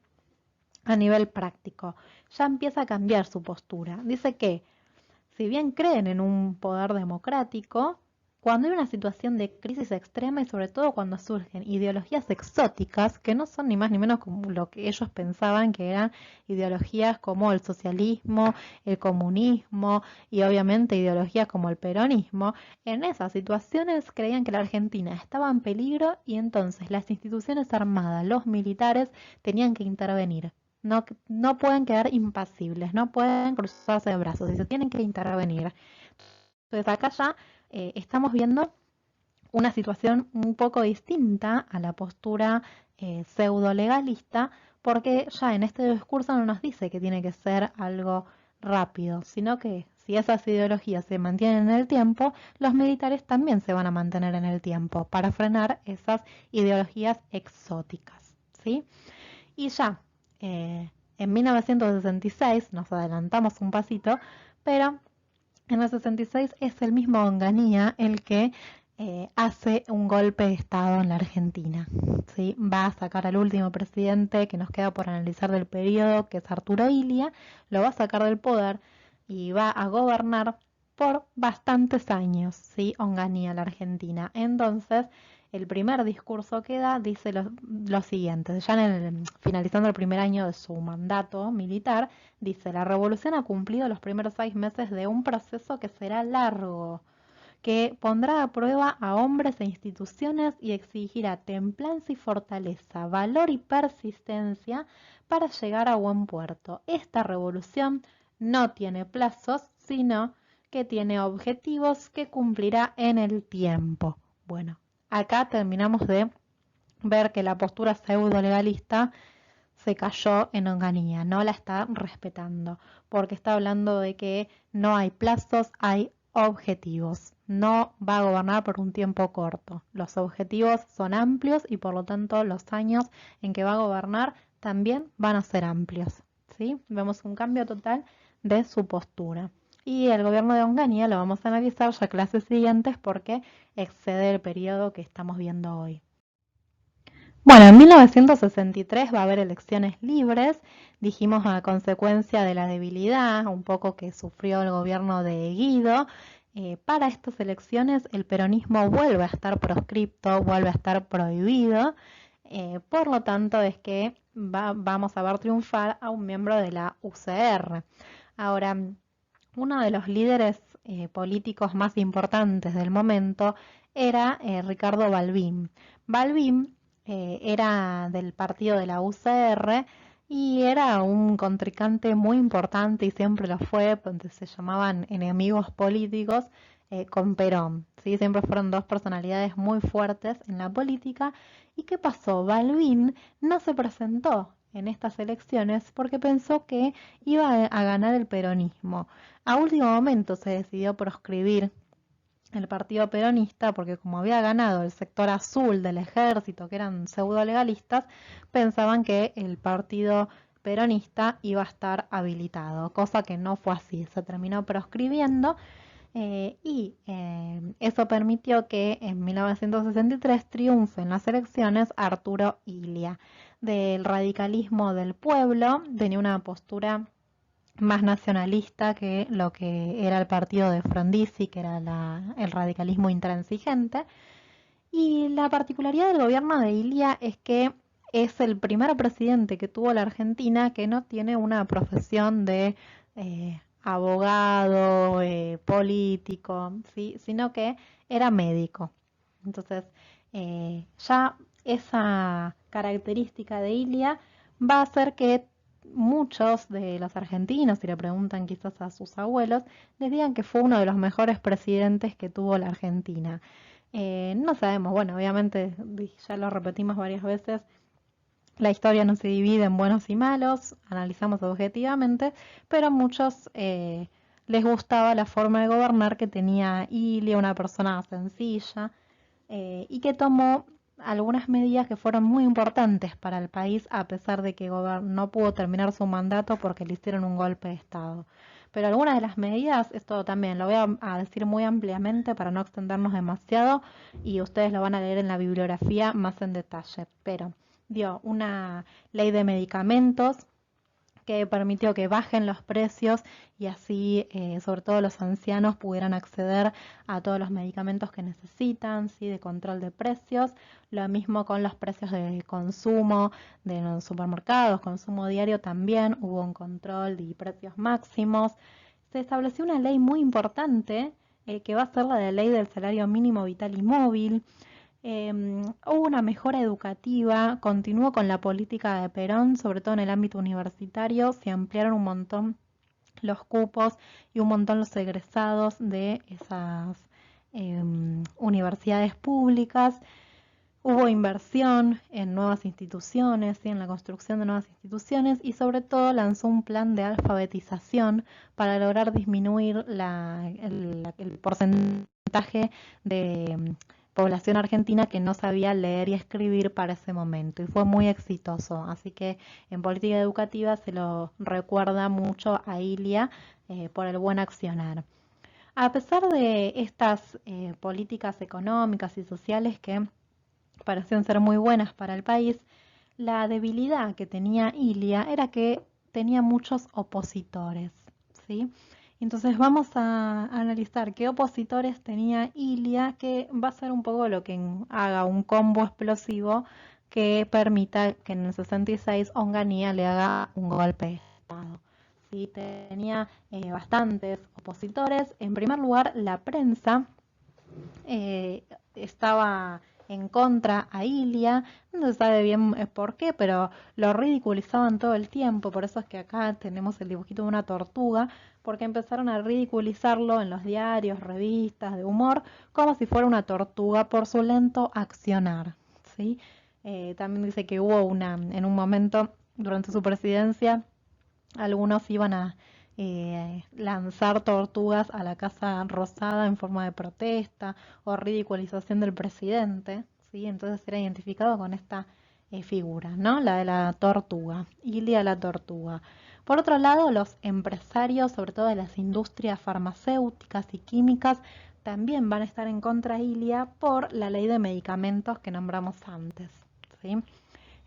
a nivel práctico? Ya empieza a cambiar su postura. Dice que, si bien creen en un poder democrático, cuando hay una situación de crisis extrema y sobre todo cuando surgen ideologías exóticas que no son ni más ni menos como lo que ellos pensaban que eran ideologías como el socialismo, el comunismo y obviamente ideologías como el peronismo, en esas situaciones creían que la Argentina estaba en peligro y entonces las instituciones armadas, los militares, tenían que intervenir. No pueden quedar impasibles, no pueden cruzarse de brazos y se tienen que intervenir. Entonces acá ya estamos viendo una situación un poco distinta a la postura pseudo legalista, porque ya en este discurso no nos dice que tiene que ser algo rápido, sino que si esas ideologías se mantienen en el tiempo, los militares también se van a mantener en el tiempo para frenar esas ideologías exóticas, ¿sí? Y ya en 1966, nos adelantamos un pasito, pero en el 66 es el mismo Onganía el que hace un golpe de Estado en la Argentina, ¿sí? Va a sacar al último presidente que nos queda por analizar del periodo, que es Arturo Illia, lo va a sacar del poder y va a gobernar por bastantes años, ¿sí? Onganía la Argentina. Entonces, el primer discurso que da dice lo siguiente, ya finalizando el primer año de su mandato militar, dice: la revolución ha cumplido los primeros 6 meses de un proceso que será largo, que pondrá a prueba a hombres e instituciones y exigirá templanza y fortaleza, valor y persistencia para llegar a buen puerto. Esta revolución no tiene plazos, sino que tiene objetivos que cumplirá en el tiempo. Bueno, acá terminamos de ver que la postura pseudo-legalista se cayó en Onganía, no la está respetando, porque está hablando de que no hay plazos, hay objetivos. No va a gobernar por un tiempo corto. Los objetivos son amplios y por lo tanto los años en que va a gobernar también van a ser amplios, ¿sí? Vemos un cambio total de su postura. Y el gobierno de Onganía lo vamos a analizar ya clases siguientes porque excede el periodo que estamos viendo hoy. Bueno, en 1963 va a haber elecciones libres, dijimos a consecuencia de la debilidad un poco que sufrió el gobierno de Guido. Para estas elecciones el peronismo vuelve a estar proscripto, vuelve a estar prohibido, por lo tanto es que vamos a ver triunfar a un miembro de la UCR. Ahora, uno de los líderes políticos más importantes del momento era Ricardo Balbín. Balbín era del partido de la UCR y era un contrincante muy importante y siempre lo fue, donde se llamaban enemigos políticos con Perón, ¿sí? Siempre fueron dos personalidades muy fuertes en la política. ¿Y qué pasó? Balbín no se presentó en estas elecciones porque pensó que iba a ganar el peronismo. A último momento se decidió proscribir el partido peronista porque como había ganado el sector azul del ejército, que eran pseudo-legalistas, pensaban que el partido peronista iba a estar habilitado, cosa que no fue así, se terminó proscribiendo y eso permitió que en 1963 triunfe en las elecciones Arturo Illia. Del radicalismo del pueblo, tenía una postura más nacionalista que lo que era el partido de Frondizi, que era el radicalismo intransigente. Y la particularidad del gobierno de Illia es que es el primer presidente que tuvo la Argentina que no tiene una profesión de abogado, político, ¿sí? Sino que era médico. Entonces, ya esa característica de Illia va a hacer que muchos de los argentinos, si le preguntan quizás a sus abuelos, les digan que fue uno de los mejores presidentes que tuvo la Argentina. No sabemos, bueno, obviamente ya lo repetimos varias veces, la historia no se divide en buenos y malos, analizamos objetivamente, pero a muchos les gustaba la forma de gobernar que tenía Illia, una persona sencilla, y que tomó algunas medidas que fueron muy importantes para el país, a pesar de que no pudo terminar su mandato porque le hicieron un golpe de Estado. Pero algunas de las medidas, esto también lo voy a decir muy ampliamente para no extendernos demasiado y ustedes lo van a leer en la bibliografía más en detalle, pero dio una ley de medicamentos que permitió que bajen los precios y así, sobre todo los ancianos, pudieran acceder a todos los medicamentos que necesitan, ¿sí? De control de precios. Lo mismo con los precios de consumo de los supermercados, consumo diario también, hubo un control de precios máximos. Se estableció una ley muy importante, que va a ser la de ley del salario mínimo vital y móvil. Hubo una mejora educativa, continuó con la política de Perón, sobre todo en el ámbito universitario, se ampliaron un montón los cupos y un montón los egresados de esas universidades públicas. Hubo inversión en nuevas instituciones, ¿sí? En la construcción de nuevas instituciones y sobre todo lanzó un plan de alfabetización para lograr disminuir el porcentaje de población argentina que no sabía leer y escribir para ese momento y fue muy exitoso, así que en política educativa se lo recuerda mucho a Illia por el buen accionar. A pesar de estas políticas económicas y sociales que parecían ser muy buenas para el país, la debilidad que tenía Illia era que tenía muchos opositores, ¿sí? Entonces vamos a analizar qué opositores tenía Ilia, que va a ser un poco lo que haga un combo explosivo que permita que en el 66 Onganía le haga un golpe de Estado. Sí, tenía bastantes opositores. En primer lugar, la prensa estaba en contra a Ilia, no se sabe bien por qué, pero lo ridiculizaban todo el tiempo, por eso es que acá tenemos el dibujito de una tortuga, porque empezaron a ridiculizarlo en los diarios, revistas de humor, como si fuera una tortuga por su lento accionar, ¿sí? También dice que hubo en un momento durante su presidencia, algunos iban a lanzar tortugas a la Casa Rosada en forma de protesta o ridiculización del presidente, ¿sí? Entonces era identificado con esta figura, ¿no? La de la tortuga, Ilia la tortuga. Por otro lado, los empresarios, sobre todo de las industrias farmacéuticas y químicas, también van a estar en contra de Ilia por la ley de medicamentos que nombramos antes, ¿sí?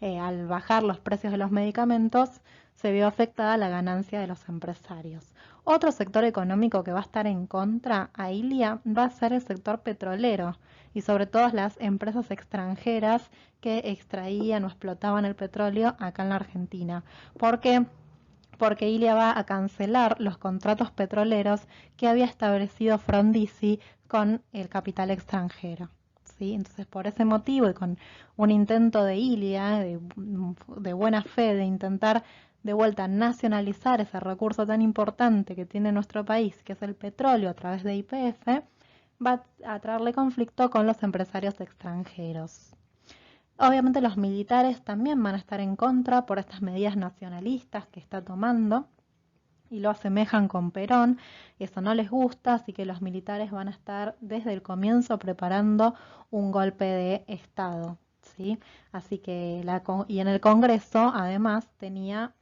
Al bajar los precios de los medicamentos, se vio afectada la ganancia de los empresarios. Otro sector económico que va a estar en contra a Ilia va a ser el sector petrolero y sobre todo las empresas extranjeras que extraían o explotaban el petróleo acá en la Argentina. ¿Por qué? Porque Ilia va a cancelar los contratos petroleros que había establecido Frondizi con el capital extranjero. ¿Sí? Entonces, por ese motivo y con un intento de Ilia, de buena fe, de intentar de vuelta nacionalizar ese recurso tan importante que tiene nuestro país, que es el petróleo a través de YPF, va a traerle conflicto con los empresarios extranjeros. Obviamente los militares también van a estar en contra por estas medidas nacionalistas que está tomando y lo asemejan con Perón, y eso no les gusta, así que los militares van a estar desde el comienzo preparando un golpe de Estado, ¿sí? Así que y en el Congreso además tenía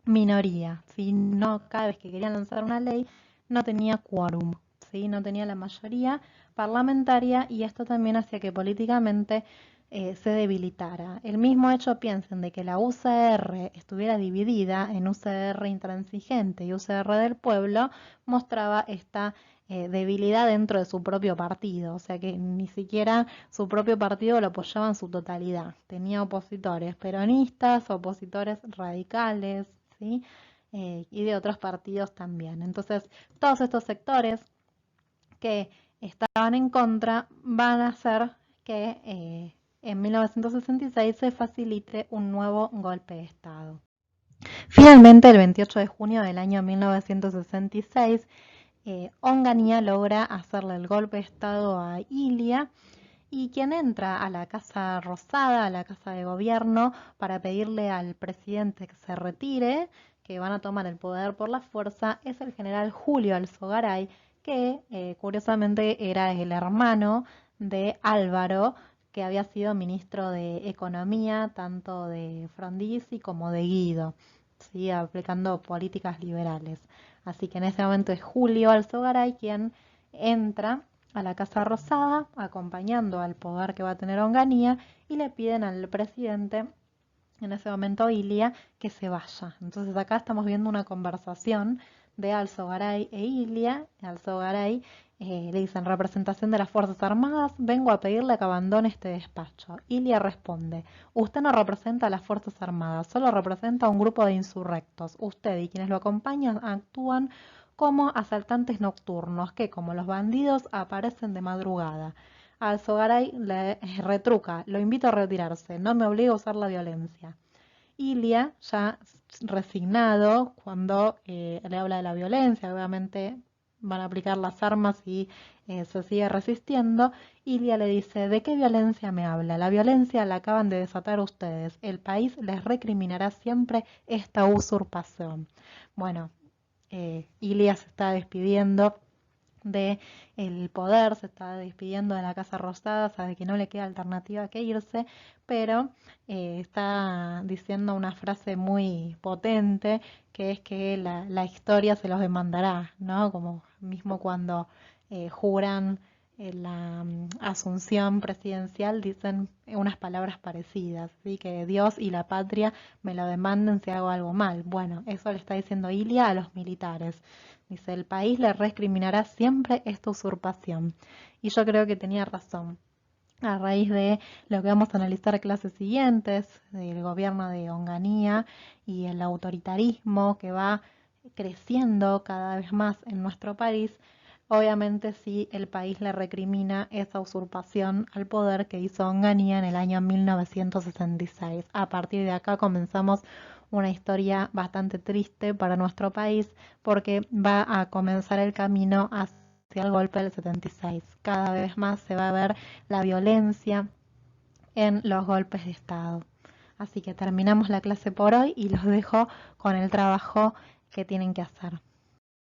minoría, ¿sí? No, cada vez que querían lanzar una ley no tenía quórum, ¿sí? No tenía la mayoría parlamentaria y esto también hacía que políticamente se debilitara. El mismo hecho, piensen, de que la UCR estuviera dividida en UCR intransigente y UCR del pueblo, mostraba esta debilidad dentro de su propio partido, o sea que ni siquiera su propio partido lo apoyaba en su totalidad. Tenía opositores peronistas, opositores radicales, ¿sí? Y de otros partidos también. Entonces, todos estos sectores que estaban en contra van a hacer que en 1966 se facilite un nuevo golpe de Estado. Finalmente, el 28 de junio del año 1966, Onganía logra hacerle el golpe de Estado a Ilia y quien entra a la Casa Rosada, a la Casa de Gobierno, para pedirle al presidente que se retire, que van a tomar el poder por la fuerza, es el general Julio Alzogaray, que curiosamente era el hermano de Álvaro, que había sido ministro de Economía, tanto de Frondizi como de Guido, ¿sí? Aplicando políticas liberales. Así que en ese momento es Julio Alzogaray quien entra a la Casa Rosada, acompañando al poder que va a tener Onganía, y le piden al presidente, en ese momento Ilia, que se vaya. Entonces acá estamos viendo una conversación de Alzogaray e Ilia. Alzogaray le dicen: representación de las Fuerzas Armadas, vengo a pedirle que abandone este despacho. Ilia responde: usted no representa a las Fuerzas Armadas, solo representa a un grupo de insurrectos. Usted y quienes lo acompañan actúan como asaltantes nocturnos que, como los bandidos, aparecen de madrugada. Alzogaray le retruca: lo invito a retirarse, no me obliga a usar la violencia. Ilia, ya resignado, cuando le habla de la violencia, obviamente van a aplicar las armas y se sigue resistiendo, Ilia le dice: ¿de qué violencia me habla? La violencia la acaban de desatar ustedes. El país les recriminará siempre esta usurpación. Bueno, Ilia se está despidiendo del poder, se está despidiendo de la Casa Rosada, sabe que no le queda alternativa que irse, pero está diciendo una frase muy potente, que es que la historia se los demandará, ¿no? Como mismo cuando juran la asunción presidencial dicen unas palabras parecidas, ¿sí? Que Dios y la patria me lo demanden si hago algo mal. Bueno, eso le está diciendo Ilia a los militares. Dice, el país le recriminará siempre esta usurpación. Y yo creo que tenía razón. A raíz de lo que vamos a analizar clases siguientes, del gobierno de Onganía y el autoritarismo que va creciendo cada vez más en nuestro país, obviamente sí el país le recrimina esa usurpación al poder que hizo Onganía en el año 1966. A partir de acá comenzamos una historia bastante triste para nuestro país porque va a comenzar el camino hacia el golpe del 76. Cada vez más se va a ver la violencia en los golpes de Estado. Así que terminamos la clase por hoy y los dejo con el trabajo que tienen que hacer.